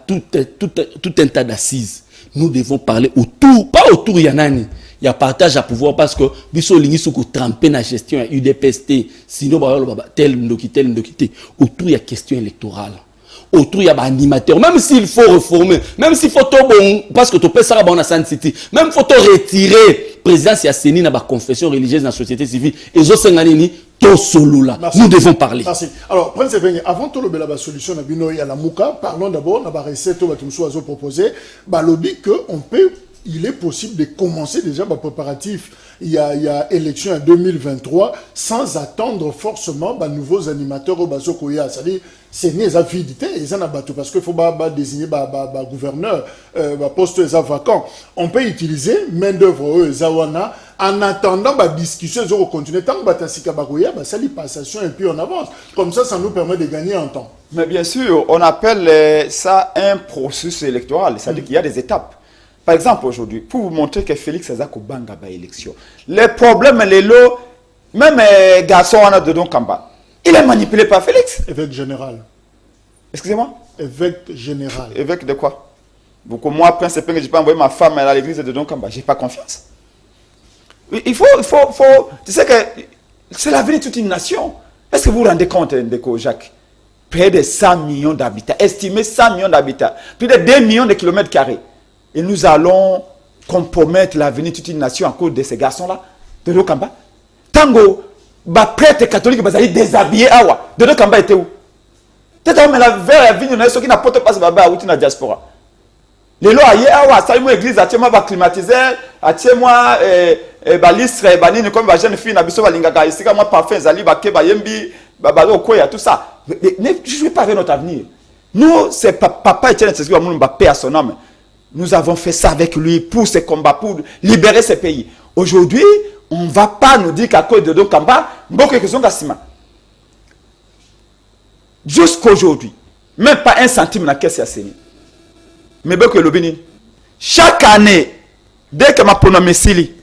tout un tas d'assises. Nous devons parler autour, pas autour, il y en a il y a partage à pouvoir parce que biso lingi soko trempé na gestion à UDPST, sinon tel ndokité. Autour il y a question électorale. Autour il y a animateur, même s'il faut reformer, même s'il faut tout bon parce que tu peux ça dans la San City, même faut tout retirer présidence ya Seni na ba confession religieuse dans la société civile et zo sengani to solo là. Nous devons parler. Merci. Alors Prince Benye, avant tout le la solution na bino ya la muka, parlons d'abord na ba recette ba tumso azo proposer, ba lobby que on peut il est possible de commencer déjà les préparatifs. Il y a élection en 2023 sans attendre forcément les nouveaux animateurs au Bazokoya. C'est-à-dire, c'est une avidité, parce qu'il faut désigner un gouverneur, un poste vacant. On peut utiliser main-d'œuvre Zawana en attendant la discussion, on continue. Tant que ça les passation et puis on avance. Comme ça nous permet de gagner en temps. Mais bien sûr, on appelle ça un processus électoral. C'est-à-dire qu'il y a des étapes. Par exemple, aujourd'hui, pour vous montrer que Félix Azako Banga ba élection, les problèmes, les lots, même garçon on a de Don Kamba, il est manipulé par Félix. Évêque général. Excusez-moi? Évêque général. Évêque de quoi? Vous, comme moi, Prince Epeng, je peux envoyer ma femme à l'église de Don Kamba, je n'ai pas confiance. Il faut, tu sais que c'est l'avenir de toute une nation. Est-ce que vous vous rendez compte, Ndeko Jacques? Près de 100 millions d'habitants, estimé 100 millions d'habitants, plus de 2 millions de kilomètres carrés. Et nous allons compromettre l'avenir de toute une nation à cause de ces garçons-là, de Dokamba. Tango, prêtre catholique, ils déshabillé awa. De Dokamba était où? Peut-être que la vers la vie, ceux qui n'ont pas passé dans la diaspora. Les lois ailleurs awa, ça y est, l'église a tellement climatisé, a tellement balistre, banine comme la jeune fille, n'abisso balingaka, ici comme parfum, zali, bakeba, yembi, babalo, koya, tout ça. Ne jouez pas avec notre avenir. Nous, c'est papa Etienne Tshisekedi Wamulumba, paix à son âme. Nous avons fait ça avec lui pour ses combats, pour libérer ces pays. Aujourd'hui, on ne va pas nous dire qu'à cause de Dokamba, beaucoup de questions d'Assima. Jusqu'aujourd'hui, même pas un centime n'a caisse à Séni. Mais beaucoup de l'obéni. Chaque année, dès que ma pronommé Sili,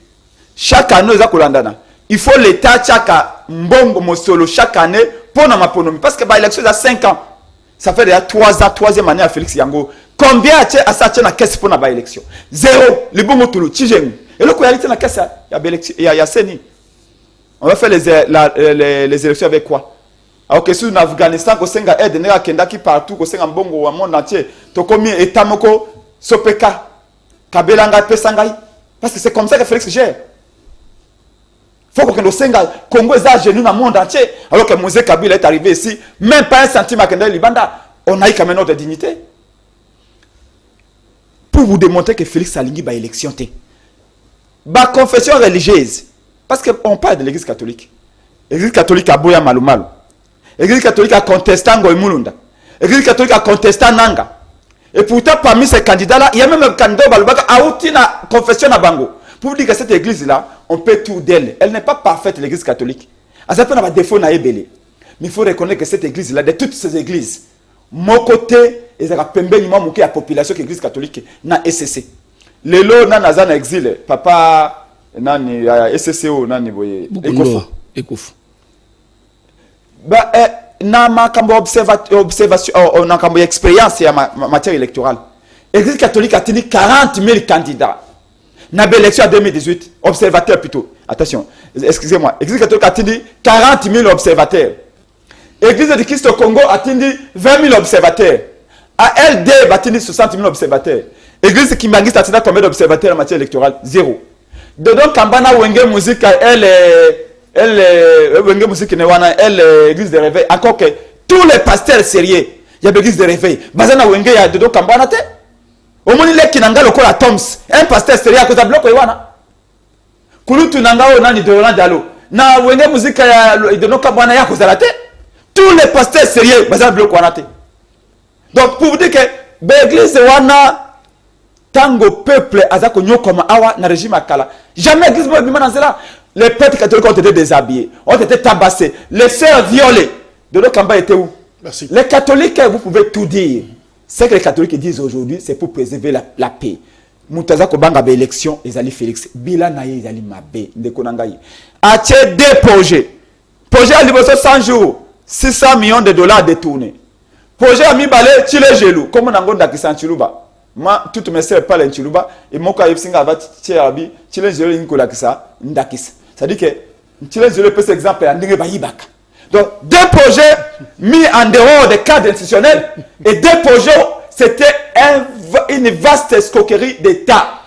chaque année, il faut l'État, chaque mbongo mosolo, chaque année, pour ma pronommé. Parce que l'élection a 5 ans. Ça fait déjà 3 ans, 3e année à Félix Yango. Combien a ça na caisse pour la élection? 0. Le bon mot Tijeng. Et le réalité na caisse il y a Seni. On va faire les élections avec quoi? Alors que sur l'Afghanistan, ko senga aide nera kenda ki partout, ko senga mbongo wa monde entier. To komi etamoko sopeka kabelanga pesangai. Parce que c'est comme ça que Félix gère. Faut que le senga Congo est à genoux dans le monde entier. Alors que Mosé Kabila est arrivé ici, même pas un centime à Kenda Libanda. On a eu quand même notre dignité. Pour vous démontrer que Félix Salingi va élection. Ba confession religieuse. Parce qu'on parle de l'église catholique. L'église catholique a Boya Malumalu. L'église catholique a contesté Ngoïmoulunda. L'église catholique a contesté Nanga. Et pourtant, parmi ces candidats-là, il y a même un candidat Balubaka a outi na confession à Bango. Pour vous dire que cette église-là, on peut tout d'elle. Elle n'est pas parfaite, l'église catholique. À ce point, on a des défauts na ebele. Mais il faut reconnaître que cette église-là, de toutes ces églises, mon côté, et ça a pembé la population qui est l'église catholique na SCC. Les lots na nazana exil, papa nani SCCO nani boye Ekofo. Bah na makambo observation na makambo expérience ya matière électorale. L'église catholique a tenu 40 000 candidats. Na l'élection en 2018, observateurs plutôt. Attention, excusez-moi. L'église catholique a tenu 40 000 observateurs. L'église de Christ au Congo a tenu 20 000 observateurs. À LD a tenu 60 000 observateurs. L'église qui m'a dit a tenu combien d'observateurs en matière électorale? 0. Dedans, Kambana Wenge Musique, Wenge Musique l'église de réveil. Encore que tous les pasteurs sérieux, il y a l'église de réveil. Bazana Wenge, il y a dedans Kambana te. Au moins, il y a Kinanga le à Toms. Un pasteur sérieux à cause de bloc Ewana. Kulutu Nanga o nani de Roland Dalo. Na Wenge Musique, de nos Kambana ya cause de la tête. Tous les pasteurs sérieux, bazana bloc Ewana te. Donc, pour vous dire que l'église Ewana, tango peuple azako nyokoma awa na régime akala. Jamais l'église Ewana. Les prêtres catholiques ont été déshabillés, ont été tabassés, les sœurs violées. De nos Kamba étaient où? Merci. Les catholiques, vous pouvez tout dire. Ce que les catholiques disent aujourd'hui, c'est pour préserver la paix. mutaza ko banga ba élection ezali Félix bila na ye ezali mabe ndeko na ngai atie deux projets à liboso 100 jours 600 millions de dollars détournés projet a mibale chile gelou comme nango ndakisa nchiluba ma toutes mes sœurs parlent nchiluba et moko ayebsinga aba tiabi chile gelou nkola kisa ndakisa ça dit que chile gelou peut exemple ya ndenge bayibaka donc deux projets mis en dehors des cadres institutionnels et deux projets c'était une vaste escroquerie d'État.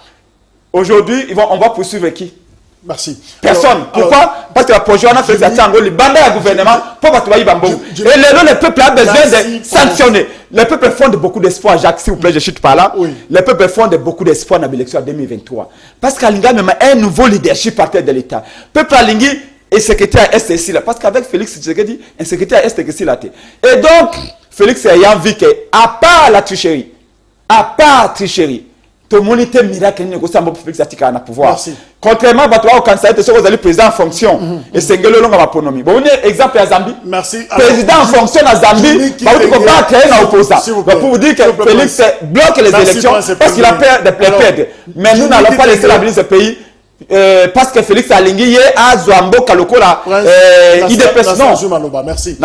Aujourd'hui, on va poursuivre qui? Merci. Personne. Pourquoi? Parce que la projet a fait ça le bande à gouvernement pour et le peuple a besoin de sanctionner. Le peuple fonde beaucoup d'espoir. Jacques, s'il vous plaît, je chute par là. Oui. Le peuple fonde beaucoup d'espoir dans l'élection en 2023. Parce qu'Alinga même un nouveau leadership par terre de l'État. Peuple Alingui est secrétaire à STC là. Parce qu'avec Félix Tshisekedi, un secrétaire à STC là. Et donc, Félix ayant vu que, à part la tricherie, tout le monde était miracle pour Félix Atika na pouvoir. Contrairement à au candidat de le président en fonction et c'est que le long à autonomie. Bon, exemple à Zambie. Merci. Président en fonction à Zambie, on ne pas créer un opposant. Pour vous dire que Félix bloque les élections parce qu'il a peur de perdre. Mais nous n'allons pas laisser la vie de ce pays. Parce que Félix Alingui a Zouambo Kalokola IDPS non. Merci.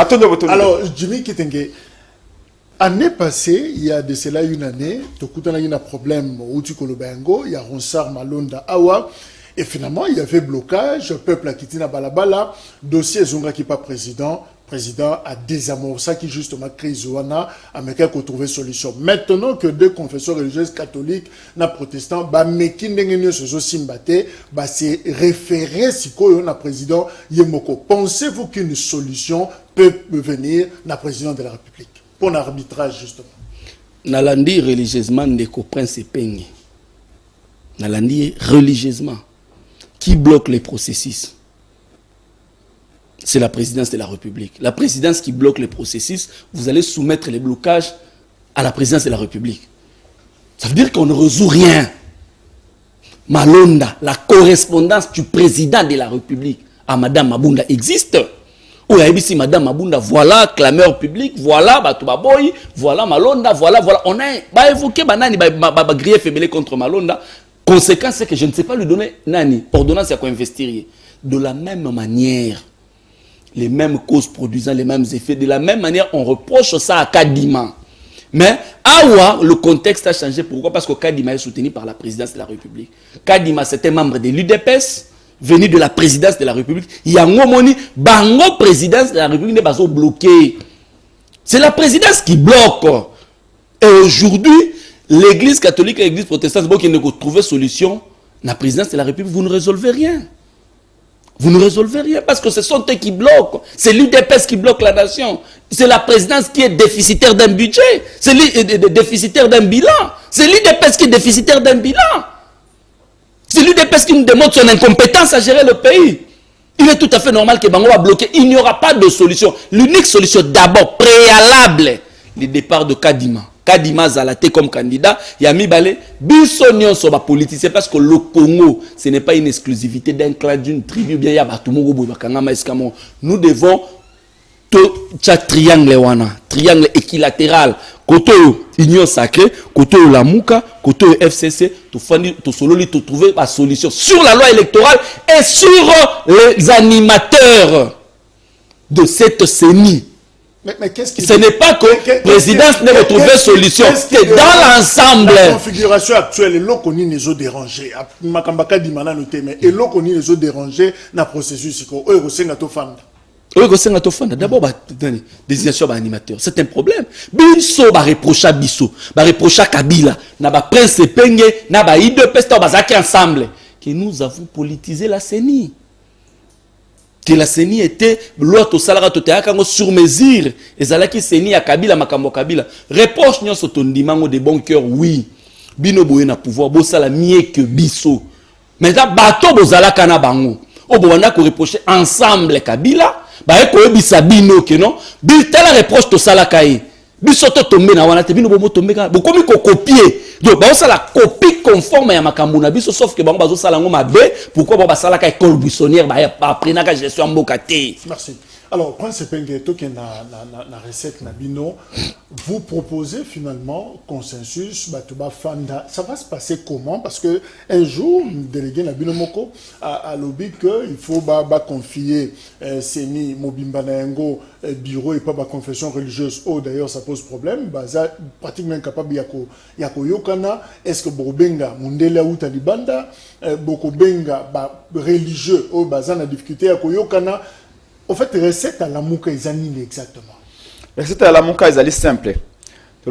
Alors Jimmy Kitenge, année passée, il y a de cela une année, il y a un problème où tu Kolobengo, il y a Ronsard Malonda Awa, et finalement il y avait blocage, peuple a quitté na balabala, dossier Zonga qui pas président a désamorcé qui justement crise Zouana, américain qu'on trouvé solution. Maintenant que deux confesseurs religieuses catholiques, na protestants, bah meki ndengene sozo simbate, bah c'est référé si quoi na président Yemoko. Pensez-vous qu'une solution peut venir na président de la République? Pour l'arbitrage, justement. Nalandi religieusement ndeko prince Penge. Nalandi religieusement. Qui bloque les processus? C'est la présidence de la République. La présidence qui bloque les processus, vous allez soumettre les blocages à la présidence de la République. Ça veut dire qu'on ne résout rien. Malonda, la correspondance du président de la République à Madame Mabunda existe. Ou ici Madame Mabunda, voilà clameur public, voilà Batubaboy, voilà Malonda, voilà. On a évoqué Banani, grillé fébélé contre Malonda. Conséquence, c'est que je ne sais pas lui donner Nani, ordonnance à quoi investir. De la même manière, les mêmes causes produisant les mêmes effets, de la même manière, on reproche ça à Kadima. Mais, Awa, le contexte a changé. Pourquoi? Parce que Kadima est soutenu par la présidence de la République. Kadima, c'était membre de l'UDPS, venu de la présidence de la République. Il y a un moment, bango présidence de la République n'est pas bloqué. C'est la présidence qui bloque. Et aujourd'hui, l'église catholique et l'église protestante, qui ne trouvent solution, la présidence de la République, vous ne résolvez rien. Vous ne résolvez rien parce que ce sont eux qui bloquent. C'est l'UDPS qui bloque la nation. C'est la présidence qui est déficitaire d'un budget. C'est déficitaire d'un bilan. C'est l'UDPS qui est déficitaire d'un bilan. C'est l'UDPS qui nous démontre son incompétence à gérer le pays. Il est tout à fait normal que Bango va bloquer. Il n'y aura pas de solution. L'unique solution d'abord préalable, le départ de Kadima. Kadima Zalaté comme candidat, Yami Balé, Bissonion soba politicien parce que le Congo, ce n'est pas une exclusivité d'un clan, d'une tribu, bien nous devons tout triangle équilatéral, côté union sacrée, côté la Mouka, côté FCC, tout solo tout trouver la solution sur la loi électorale et sur les animateurs de cette CENI. Mais qu'est-ce qui... Ce n'est pas que la présidence n'a retrouvé solution. C'est dans l'ensemble. La configuration actuelle, et l'Okoni les a dérangés. Makambaka dit maintenant le thème. Et l'Okoni les a dérangés dans le processus. D'abord, désignation d'animateur. C'est un problème. Biso va reprocher Biso, va reprocher Kabila, n'a pas Prince Penge, n'a pas IDPS, n'a pas ensemble. Que nous avons politisé la CENI. Que la CENI était l'autre salaire sur mesure. Et Zalaki CENI à Kabila, Makambo Kabila. Reproche nous sur ton dimanche de bon cœur, oui. Bino boye na pouvoir, bo sala mieux que Biso. Mais là, bateau bozala kana bango. O bo wana ko reprocher ensemble Kabila, ba ko ebisa bino ke non. Bitala reproche to sala kai. Biso to tomber na wana te bino bo tomber ka. Bo komi ko copier. Donc ba sala copie conforme ya makambo na biso sauf que bango bazo sala ngo mabe, pourquoi ba sala ka école buissonnière ba apprenaka gestion mboka te. Merci. Alors, Prince Pengeto, qui est la recette Nabino, vous proposez finalement consensus, Batuba Fanda. Ça va se passer comment? Parce que un jour, délégué Nabino Moko a lobby qu'il faut confier Seni Mobimba Nayango bureau et pas ma confession religieuse. Oh, d'ailleurs, ça pose problème. Ça pratiquement incapable yako yokana. Est-ce que Bobenga Mundela ou Talibanda Bokobenga religieux oh bazana difficulté yako yokana. En fait, recette à la mouka izanine exactement. Recette à la mouka est simple. On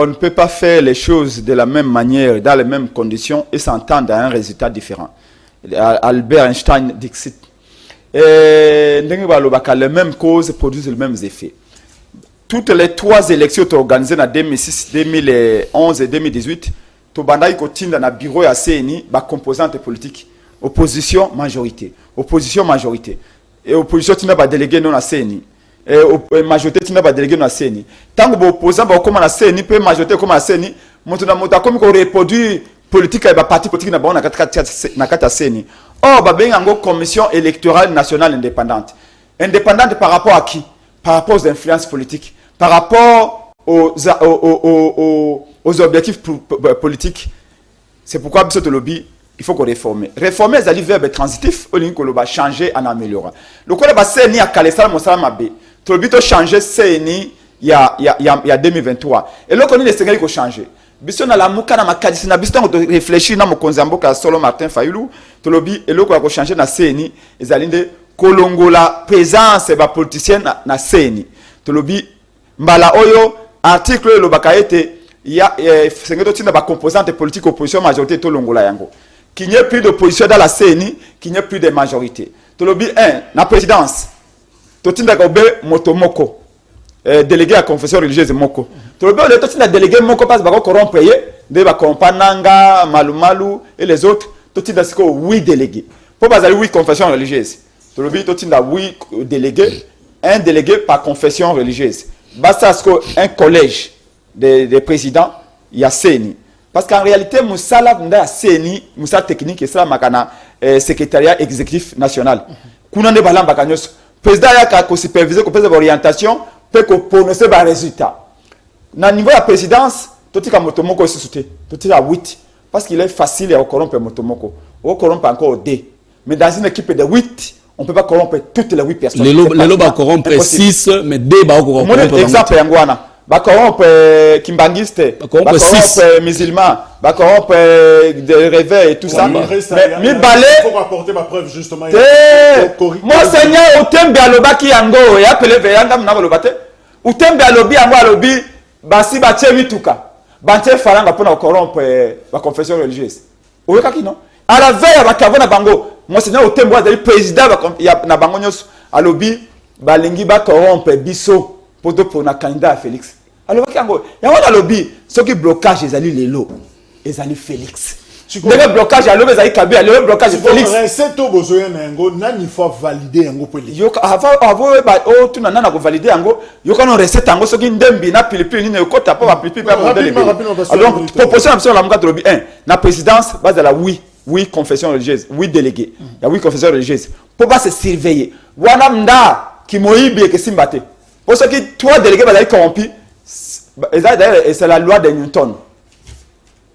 ne peut pas faire les choses de la même manière, dans les mêmes conditions et s'entendre à un résultat différent. Albert Einstein dit les mêmes causes produisent les mêmes effets. Toutes les 3 élections organisées en 2006, 2011 et 2018, Tobanda continue dans le bureau à CNI, composante politique, opposition, majorité. Opposition, majorité. Et opposition tina ba délégué non à CNI et majorité tina ba délégué non à CNI tant que opposant ba comme na CNI peut majorité comme na CNI motuna mota comme ko reproduire politique et ba parti politique na ba na kata CNI ba benga ngo commission électorale nationale indépendante par rapport à qui? Par rapport aux influences politiques, par rapport aux objectifs politiques. C'est pourquoi ce lobby il faut qu'on réforme. Réformer les verbe transitif, au lieu qu'on va changer en améliorant. Le coup de CNI à Kalesal Moussala B. Tu as changer CNI il y a 2023. Et là, on est les Sénégalais qui ont changé. Bisson à la mouka na makadisi na biston de réfléchir na mokonzambo ka solo Martin Fayulu. Tu et là qu'on a changé na CNI. Ils allaient de Kolongola présence et politicienne na CNI. Tu mbala oyo article le bakaete il y a c'est ba composante politique opposition majorité to longola yango. Qu'il n'y ait plus d'opposition dans la CNI, qu'il n'y ait plus de majorité. Tu le dis, la présidence, tu as Motomoko, délégué à la confession religieuse Moko. Tu le dis, tu as délégué Moko parce que tu as corrompu, tu as Kompananga, Malumalu et les autres, tu as 8 délégués. Pourquoi tu as 8 confessions religieuses? Tu le dis, tu as 8 délégués, un délégué par confession religieuse. Basta un collège des présidents, il y a CNI. Parce qu'en réalité, Moussala Nda CNI, Moussa technique et ça makana secrétariat exécutif national. Kounande balam bakanyos. Président yaka ko superviser ko pèse orientation, peut ko prononcer ba résultat. Na niveau de la présidence, toti ka Motomoko sous-souté, toti à 8 parce qu'il est facile à corrompre Motomoko. On corrompt encore 2. Mais dans une équipe de 8, on ne peut pas corrompre toutes les 8 personnes. Les lots ba corrompre 6 mais 2 ba corrompre. Mon exemple yangwana. Bakorompe kimbangiste, bakorompe musulman, bakorompe de réveil et tout ça. Mais mi balé. Faut rapporter ma preuve justement. Monseigneur Utembe alobaki yango et appelé veyanga mna kolobate. Utembe alobi yango alobi basi batie mituka. Bantie faranga pona korompe ba confession religieuse. Oyeka ki non? À la veille bakavona bango, Monseigneur Utembe azali président na bango nyos alobi balingi ba korompe biso. Pour na candidat à Félix. Alors, il y a un lobby, ceux qui blocage, ils allaient les lots. Ils allaient Félix. Le blocage, alors ils allaient Kabila, le blocage de Félix. C'est tout besoin d'un il faut valider un peu. Avant, tout n'a pas validé un go. Il y a un recette un go, ceux qui n'aiment pas Philippe, ne côté pas Philippe. Alors, proposition la lobby 1. La présidence, base de la oui, confession religieuse, oui, délégué. Il y a oui, confession religieuse. Pour pas se surveiller. Wanamda, qui moïbi et qui simbate. Pour ceux qui, 3 délégués, vont être corrompus, c'est la loi de Newton.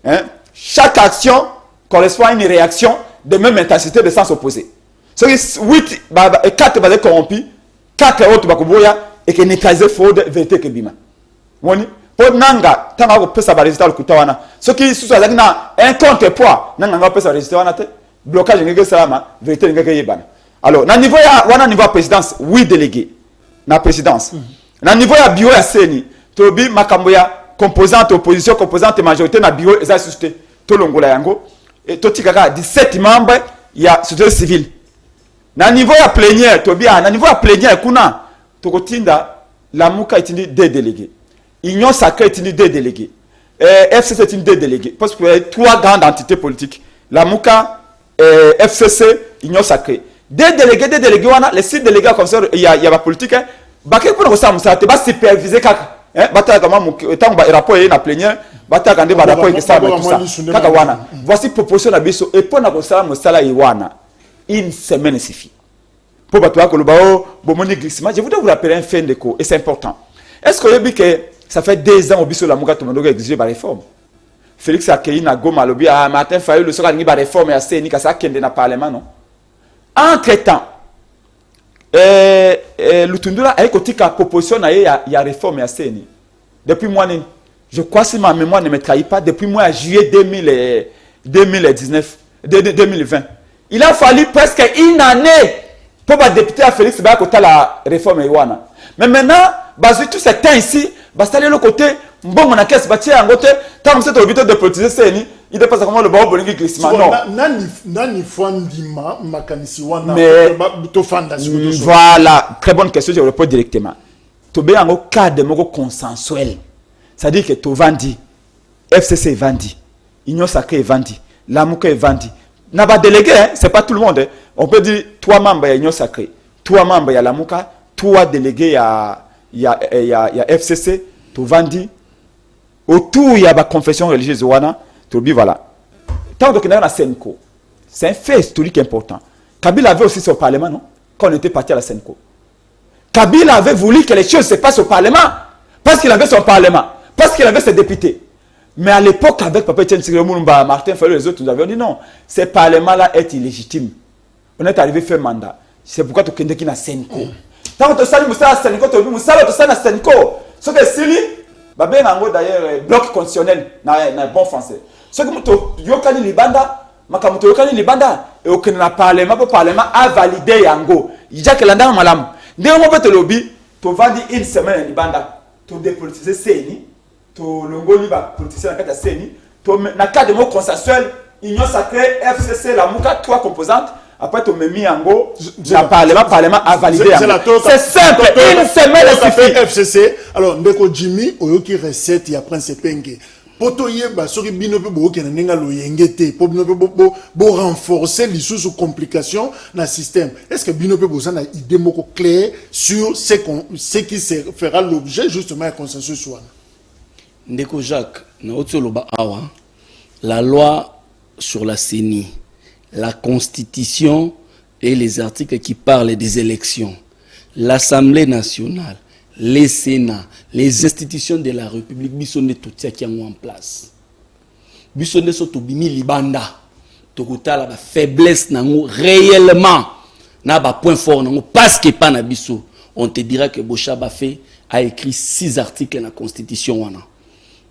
Hein? Chaque action correspond à une réaction de même intensité de sens opposé. Ceux qui 8 et 4 vont être corrompus, 4 autres vont et qui neutraliser fraude, vérité que bima. Pour Nanga, tant qu'on peut savoir résultat le kutawana. Ceux qui sont un contrepoids, Nanga peut savoir résultat wana te. Blocage ngeke salama, vérité ngeke yebana. Alors, na niveau ya niveau présidence, 8 délégués. Na présidence. Na niveau ya bureau ya CNI, tobi makambo ya composante opposition, composante majorité na bureau eza susté. To longola yango et to tikaka 17 membres ya société civile. Na niveau ya plénière, tobi na niveau ya plénière kuna tokotinda la muka etindi 2 délégués. Union sacrée etindi 2 délégués. FCC etindi 2 délégués parce que 3 grandes entités politiques. La muka FCC Union sacrée. Des délégués, les 6 délégués comme ça, il y a la politique. Baké pour nous ça, ça te va superviser kaka. Bata comment tant ba rapport est na plénière, bata kande ba rapport que ça tout ça. Kaka wana. Voici proposition na biso et pour na ko ça mosala iwana. Une semaine suffit. Pour battre le bao, bomoni glissement. Je voudrais vous rappeler un fait d'écho, et c'est important. Est-ce que vous avez que ça fait 2 ans au biso la mouka tout le monde a exigé la réforme? Félix Akei na Goma lobi à Martin Fayou le sera la réforme et à CENI ka ça kende na parlement non. Entre-temps, Lutundula a écouté la proposition il y a réforme et à CENI. Depuis moi, je crois si ma mémoire ne me trahit pas, depuis moi juillet 2019, 2020. Il a fallu presque une année pour le député à Félix Baya côté la réforme Iwana. Mais maintenant, tout ce temps ici, basta le côté bon on a caisse bâti en côté tant que c'est obligé de politiser CENI, il dépasse comment le bon bolingi glissement non. Nani fondima makanisi wana to fanda. Voilà, très bonne question, je réponds directement. To be en cadre moko consensuel. C'est-à-dire que to vandi FCC vandi, Union Sacrée vandi, Lamuka vandi. N'a pas délégué, hein? C'est pas tout le monde. Hein? On peut dire 3 membres à Union Sacrée, 3 membres à Lamuka, 3 délégués à FCC, to vandi. Autour il y a la confession religieuse wana, to bi voilà. Tant que nous avons la Senko, c'est un fait historique important. Kabila avait aussi son parlement, non? Quand on était parti à la Senko. Kabila avait voulu que les choses se passent au parlement, parce qu'il avait son parlement, parce qu'il avait ses députés. Mais à l'époque, avec Papa Etienne Tshisekedi Lumumba, Martin Fayulu et les autres, nous avions dit non, ce parlement-là est illégitime. On est arrivé à faire mandat. C'est pourquoi tu as dit qu'il y a Senko. Tant que tu as dit que Senko, tu as dit que Senko. Ce que c'est d'ailleurs, bloc constitutionnel, dans un bon français. Ce que tu as dit, Libanda, et au Parlement a validé Yango. Il y a que l'andam malam. Dès que tu lobby, tu vas dire une semaine Libanda, tu dépolitiser CENI, tu l'ongoli va politiser dans le cadre de CENI, tu dans le cadre de mots consensuels, Union Sacrée, FCC, la Mouka, 3 composantes. Après, tu me mis en go, le Parlement a validé. C'est simple, une semaine suffit. FCC, alors, Ndeko Jimmy, Oyoki recette, il y a Prince Penge. Poto yeba soki bino pe bo kena nenga lo yengete po bino pe bo renforcer les sous complications dans le système. Est-ce que bino pe bo ça na idée moko claire sur ce qui fera l'objet justement un consensus soit? Ndeko Jacques, na otsoloba awa, la loi sur la CENI, la constitution et les articles qui parlent des élections, l'Assemblée nationale, les Sénats, les institutions de la République, bisonne tout ça qui est en place. Bisonne soto bimi libanda, tokota la faiblesse nango réellement, na ba point fort nango parce que pas na biso, on te dira que Bochaba fait a écrit 6 articles dans la Constitution wana.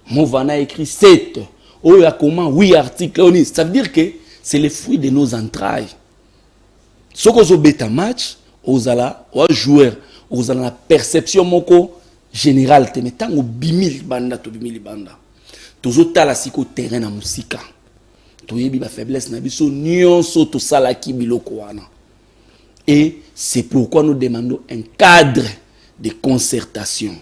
Mouvana a écrit 7. Oh ya comment 8 articles, ça veut dire que c'est le fruit de nos entrailles. Ce qu'on a bêta match, aux ala, aux joueurs. Vous avez la perception moko générale te mettant au bimili banda to bimili banda toujours tala siko terrain na musika to yebi ba faiblesse na biso nyonso to sala ki biloko wana et c'est pourquoi nous demandons un cadre de concertation.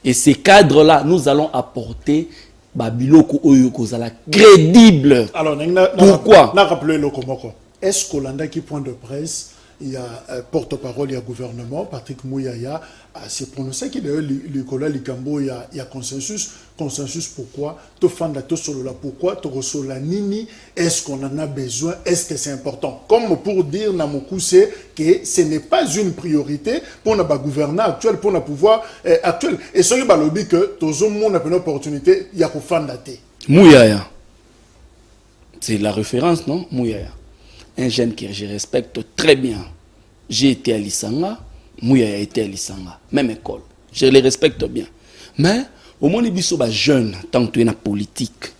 Et ces cadres là nous allons apporter ba biloko oyo kozala crédible. Alors pourquoi na rappeler le komoko est-ce qu'Olanda qui point de presse il y a porte-parole, il y a gouvernement, Patrick Mouyaya s'est prononcé qu'il y a l'école Likambo, il y a consensus. Consensus pourquoi? Tu fais la solo là, pourquoi? Tu reçois la nini? Est-ce qu'on en a besoin? Est-ce que c'est important? Comme pour dire Namoku, c'est que ce n'est pas une priorité pour le gouvernement actuel, pour le pouvoir actuel. Et ce qui est lobby que tout le monde a une opportunité, il y a qu'on fait la thé. Mouyaya. C'est la référence, non? Mouyaya. Un jeune que je respecte très bien. J'ai été à Lissanga, Mouya a été à Lissanga, même école. Je les respecte bien. Mais au moins, il y a des jeunes, tant que tu es dans la politique.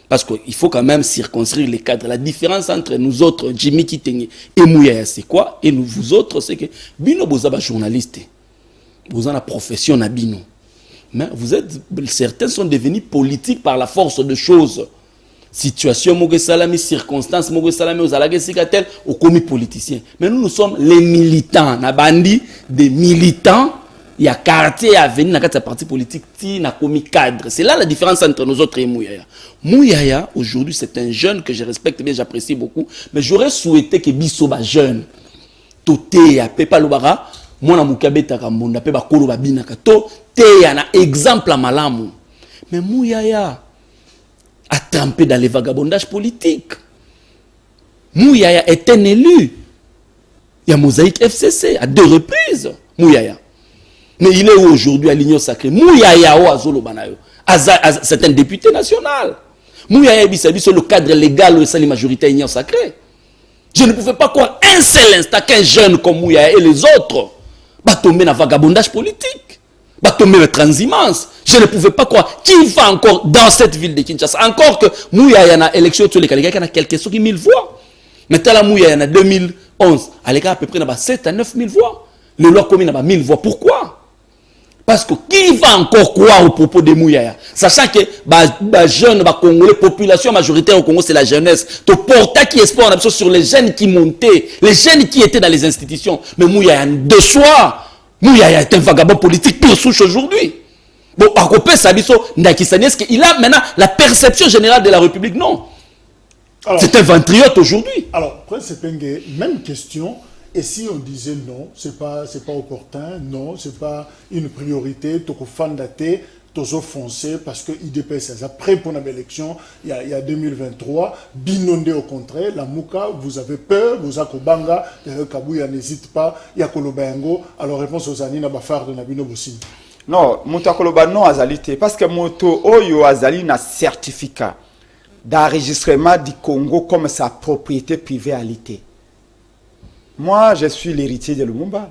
Parce qu'il faut quand même circonscrire les cadres. La différence entre nous autres, Jimmy Kitenge et Mouya, c'est quoi? Et nous, vous autres, c'est que Bino Bozaba journaliste. Vous avez la profession à Bino. Mais vous êtes, certains sont devenus politiques par la force de choses. Situation Mogue Salami, circonstances Mogue Salami, aux alagues cicatel, aux commis politiciens. Mais nous sommes les militants. Na bandi des militants. Il y a quartier à venir dans la parti politique, il y a commis cadre. C'est là la différence entre nous autres et Mouyaya. Mouyaya, aujourd'hui, c'est un jeune que je respecte bien, j'apprécie beaucoup. Mais j'aurais souhaité que Bissoba jeune, Toté, ya Pepa Lubara, moi, na Moukabeta Kambonda, Pepa Kolo Babinaka, Toté, ya na exemple à Malamu. Mais Mouyaya a trempé dans les vagabondages politiques. Mouyaya est un élu. Il y a Mosaïque FCC à 2 reprises. Mouyaya. Mais il est où aujourd'hui à l'Union Sacrée? Mouyaya ou Azolo Banayo. C'est un député national. Mouyaya Bissabi, le cadre légal où c'est la majorité à l'Union Sacrée. Je ne pouvais pas croire un seul instant qu'un jeune comme Mouyaya et les autres va tomber dans le vagabondage politique, va tomber dans la transhumance. Je ne pouvais pas croire qui va encore dans cette ville de Kinshasa. Encore que Mouyaya a élection sur les Kalika, il y a quelques qui 1000 voix. Maintenant, la Mouyaya en 2011, à l'écart à peu près 7 à 9 000 voix. Le Loi commune a 1000 voix. Pourquoi? Parce que qui va encore croire au propos de Mouyaya? Sachant que les jeunes, les Congolais, la population majoritaire au Congo, c'est la jeunesse. Tu portes qui espoir sur les jeunes qui montaient, les jeunes qui étaient dans les institutions. Mais Mouyaya, de soi, Mouyaya est un vagabond politique pure souche aujourd'hui. Bon, à côté, il a maintenant la perception générale de la République. Non. C'est un ventriote aujourd'hui. Alors, Prince Penge, même question. Et si on disait non, c'est pas opportun, non, c'est pas une priorité, tu fan daté, tu foncé parce que IDPS, après pour l'élection, il y a 2023, binondé au contraire, la Mouka, vous avez peur, vous avez Kobanga, Kabouya n'hésite pas, il y a Kolobayango, alors réponse aux années, n'a pas faire de Nabino Bossi. Non, Mouta Koloba non azalité, parce que Moto Oyo Azali n'a certificat d'enregistrement du Congo comme sa propriété privée à l'ité. Moi, je suis l'héritier de Lumumba.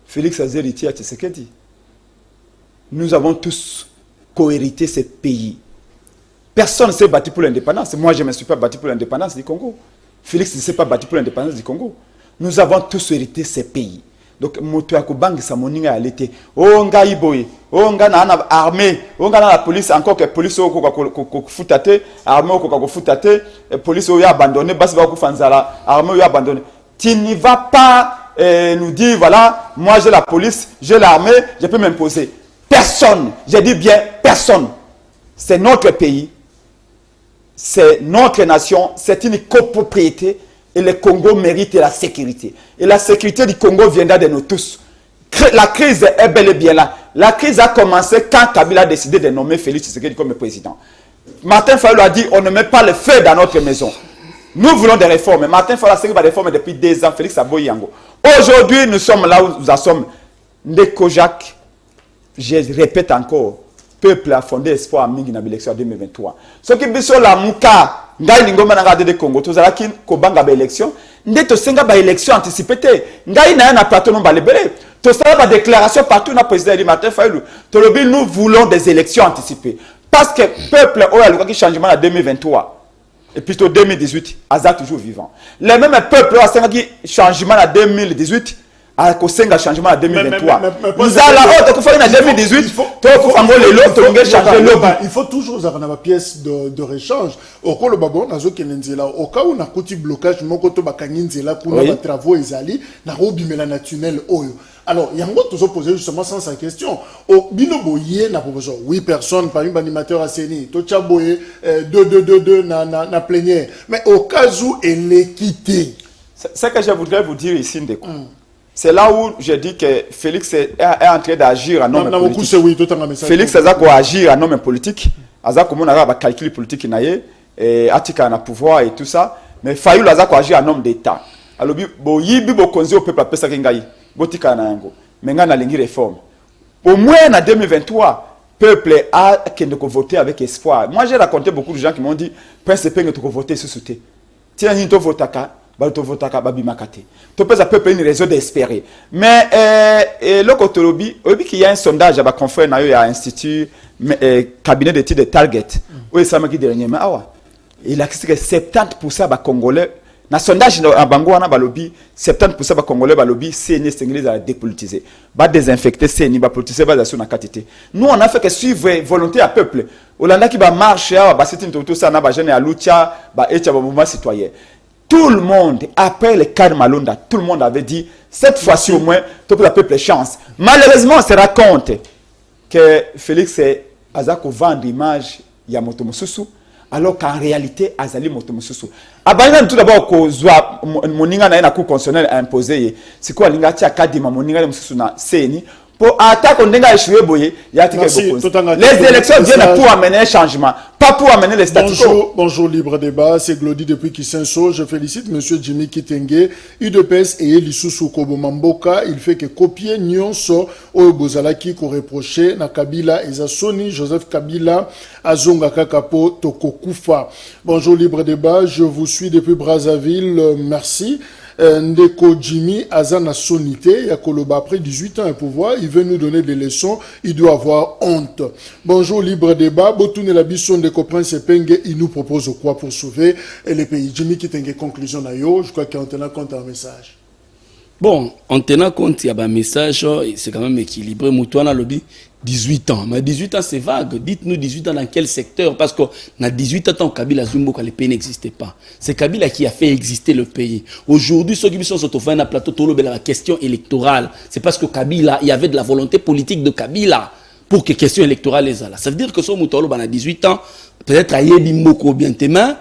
Félix est l'héritier à Tshisekedi. Nous avons tous cohérité ce pays. Personne ne s'est battu pour l'indépendance. Moi, je ne me suis pas battu pour l'indépendance du Congo. Félix ne s'est pas battu pour l'indépendance du Congo. Nous avons tous hérité ce pays. Donc, moto ya kobangi sa moninga à l'été. Oh, nga iboye. Oh, nga na armée. Oh, nga na la police. Encore que la police au foutate. Armée au foutate. Police au abandonné. Basi va kufanzala. Armée au abandonné. Tu n'y vas pas nous dire, voilà, moi j'ai la police, j'ai l'armée, je peux m'imposer. Personne, j'ai dit bien personne. C'est notre pays, c'est notre nation, c'est une copropriété et le Congo mérite la sécurité. Et la sécurité du Congo viendra de nous tous. La crise est bel et bien là. La crise a commencé quand Kabila a décidé de nommer Félix Tshisekedi comme président. Martin Fayulu a dit, on ne met pas le feu dans notre maison. Nous voulons des réformes. Martin Fayulu a des réformes depuis 2 ans. Félix Aboyango. Aujourd'hui, nous sommes là où nous sommes. Ndeko Jacques, je répète encore, peuple a fondé espoir à Mingi dans l'élection 2023. Ce qui est sur la Mouka, Ngai Lingoma Nangade de Congo, tous à qui Kobanga ba élection, Ndeto Senga ba élection anticipée. Ngai na plateau non ba lebele. Tout ça ba déclaration partout na président Martin Fayulu. Tolobi, nous voulons des élections anticipées. Parce que peuple a le changement en 2023. Et plutôt 2018, Aza toujours vivant. Les mêmes peuples ont fait changement en 2018, à Kosenga changement en 2023. Nous allons en 2018, il faut toujours avoir une pièce de rechange. Au cas où le babon n'a au cas où on a un blocage, mon côté bakanginzela pour nos travaux isali, n'a robimela naturel oyo. Alors, il y a un autre posé justement sans sa question. Au binoboye n'a proposition. 8 personnes par une animateur à Séni. Tocha boye 2 na plénière. Mais au cas où elle est quittée. Ce que je voudrais vous dire ici, Ndeko. C'est là où je dis que Félix est en train d'agir en homme politique. Félix a agir en homme politique. Aza comme on a calcul politique naie et atika na pouvoir et tout ça. Mais Fayulu a agir en homme d'État. Alors bo yibi bo konzi au peuple pesa kingai. Botika na yango. Menga na lingi réforme. Au moins en 2023, peuple a voté avec espoir. Moi j'ai raconté beaucoup de gens qui m'ont dit Prince Penge to voter sous souté. Tiens ni to votaka. To votaka babimakate. To pesa peuple une raison d'espérer. Mais le Kotolobi, obi qu'il y a un sondage à ba confrère na yo ya institut cabinet d'études de Target. Où ça m'a dit dernièrement awa. Il a dit que 70% ba congolais na sondage à bango wana balobi 70% ba congolais balobi CNI Sénégalais à dépolitiser. Ba désinfecter CNI ba politiser ba sur na quantité. Nous on a fait que suivre volonté à peuple. Olanda qui ba marche ba c'est tout ça na ba jeune à Lucha ba echa ba mouvement citoyen. Tout le monde, après le cas de Malonda, tout le monde avait dit, cette fois-ci au moins, tout le peuple chance. Malheureusement, on se rend compte que Félix Azako vend l'image de Motomosusu, alors qu'en réalité, Azali Motomosusu. Abana tout d'abord, Moninga na cour constitutionnelle imposé, c'est quoi l'inga tia kadima Moninga Mosusu na CNI Pour attaquer on a échoué boyer, il y a les élections viennent pour amener un changement, pas pour amener les statu quo. Bonjour Libre Débat, c'est Glody depuis Kisenso. Je félicite monsieur Jimmy Kitenge, UDPS et Elisusu Kobomamboka. Il fait que copier Nyonso au Bozalaki ko reproché na Kabila et Soni Joseph Kabila Azonga Kakapo Tokokufa. Bonjour Libre Débat, je vous suis depuis Brazzaville. Merci. Ndeko Jimmy Azana Sonité, Yakoloba après 18 ans à pouvoir, il veut nous donner des leçons, il doit avoir honte. Bonjour Libre Débat, Botoune la Bisson de Prince Penge, il nous propose quoi pour sauver les pays. Jimmy qui une conclusion à yo, je crois qu'on tient compte un message. Bon, en tenant compte, il y a un message, c'est quand même équilibré. Moutouana lobby, 18 ans. Mais 18 ans, c'est vague. Dites-nous 18 ans dans quel secteur? Parce que dans 18 ans, Kabila Zumbo, quand le pays n'existait pas. C'est Kabila qui a fait exister le pays. Aujourd'hui, ceux qui sont sur un plateau, la question électorale, c'est parce que Kabila, il y avait de la volonté politique de Kabila pour que question électorale les a là. Ça veut dire que ce Moutoualo, dans 18 ans, peut-être à Yebi Moko bien témoin,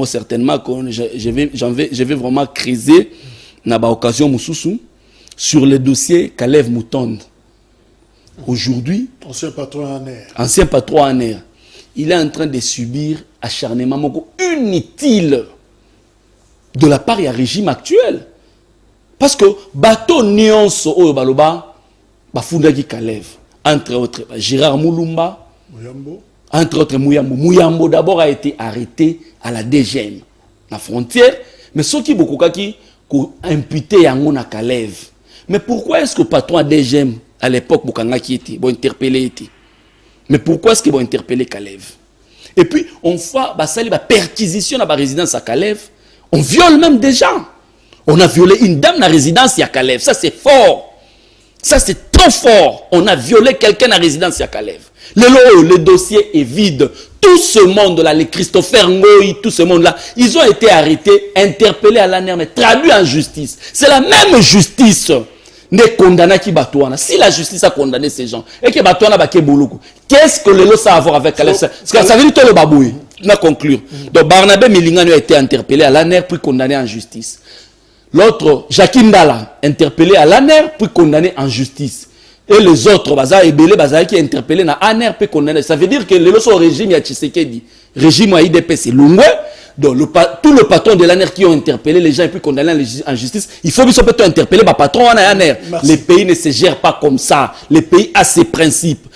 certainement que je vais vraiment creuser na ba occasion mususu sur le dossier Kalev Moutonde. Aujourd'hui, ancien patron en air, il est en train de subir acharnement inutile de la part du régime actuel. Parce que bateau Nyonso oyo baloba bafundaki Kalev, entre autres Gérard Moulumba, entre autres Mouyambo. Mouyambo d'abord a été arrêté à la DGM, la frontière, mais ceux qui beaucoup qui imputé yango na Kalev. Mais pourquoi est-ce que le patron à DGM à l'époque Bokanga qui était bon interpellé était? Mais pourquoi est-ce qu'ils vont interpeller Kalev? Et puis on fait la perquisition à la résidence à Kalev, on viole même des gens. On a violé une dame dans la résidence à Kalev, ça c'est fort. Ça c'est trop fort. On a violé quelqu'un dans la résidence à Kalev. Le dossier est vide. Tout ce monde-là, les Christopher Ngoï, tout ce monde-là, ils ont été arrêtés, interpellés à l'ANR, mais traduits en justice. C'est la même justice. Ne condamna qui Batouana. Si la justice a condamné ces gens, et que Batouana ba Kebouloukou, qu'est-ce que le lot ça a à voir avec Kalev? Parce que ça veut dire que le babouille. On a conclure. Donc Barnabé Milingano a été interpellé à l'ANR puis condamné en justice. L'autre, Jacques Ndala, interpellé à l'ANR puis condamné en justice. Et les autres, Baza et Belé, Baza qui est interpellé dans l'ANR puis condamné. Ça veut dire que le lot au régime, il y a Tshisekedi. Régime à IDP, c'est Lungwe. Donc tout le patron de l'ANR qui ont interpellé les gens et puis condamné en justice, il faut qu'ils soient peut-être interpellés par patron en ANR. Les pays ne se gèrent pas comme ça. Les pays ont ses principes.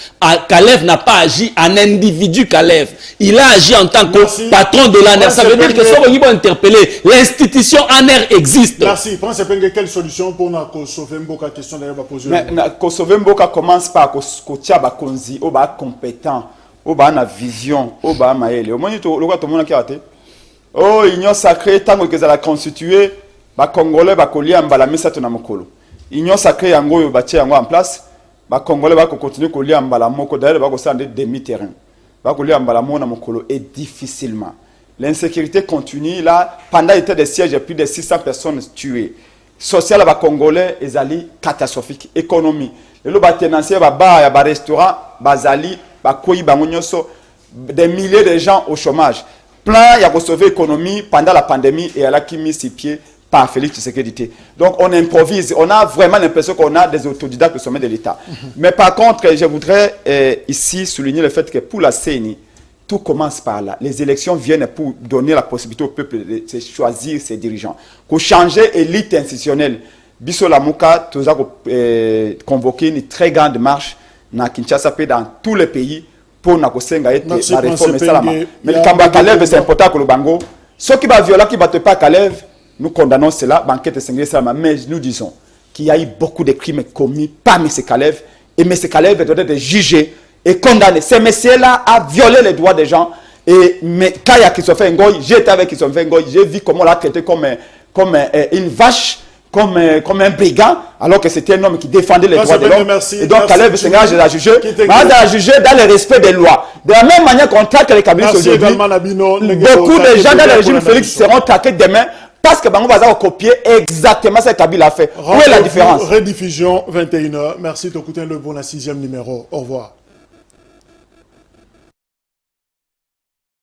Kalev n'a pas agi en individu Kalev. Il a agi en tant que patron de l'ANR. Ça veut dire que ceux qui vont interpeller, l'institution ANR existe. Merci. Pense quelle solution pour nous sauver Mboka? Question d'ailleurs poser. Mais sauver Mboka commence par Kotia Bakonzi, Oba compétent, Oba na vision, Oba maele. Au moins tout le monde qui a été. Oh, union sacrée, tant que ça a constitué, les Congolais vont coller en bas la messe à Mokolo. Union sacrée, yango bâti en place, les Congolais vont continuer à coller en bas la Mokolo, d'ailleurs, vont faire des demi-terrains. Vont coller en bas la Mokolo et difficilement. L'insécurité continue là, pendant l'état de siège, il y a plus de 600 personnes tuées. Social, les Congolais, ils allaient catastrophique. Économie. Le bâtiment, bar, il y a restaurant, bazali, bakoyi, bangonyoso, des milliers de gens au chômage. Plan, il y a sauver l'économie pendant la pandémie et elle a mis ses pieds par Félix Tshisekedi. Donc on improvise, on a vraiment l'impression qu'on a des autodidactes au sommet de l'État. Mais par contre, je voudrais ici souligner le fait que pour la CENI, tout commence par là. Les élections viennent pour donner la possibilité au peuple de choisir ses dirigeants. Pour changer l'élite institutionnelle, Bisso Lamouka, tu as convoqué une très grande marche dans Kinshasa, dans tous les pays, pour la réforme. Mais le Kamba Kalev, c'est important pour le Bango. Ceux qui vont violer, qui ne battent pas Kalev, nous condamnons cela, banquette Senghé Salama. Mais nous disons qu'il y a eu beaucoup de crimes commis par M. Kalev. Et M. Kalev doit être jugé et condamné. Ce monsieur-là a violé les droits des gens. Et quand il y a Christopher Ngoy, j'étais avec Christopher Ngoy, j'ai vu comment on l'a traité comme une vache. Comme un brigand, alors que c'était un homme qui défendait les droits de l'homme. Et donc, Kalev Senghor l'a jugé, mais on l'a jugé dans le respect des lois. De la même manière qu'on traque les Kabylistes aujourd'hui, beaucoup de gens dans le régime Félix seront traqués demain parce que Bango va copier exactement ce que Kabila a fait. Où est la différence? Rediffusion 21h. Merci de t'écouter le bon, la 6e numéro. Au revoir.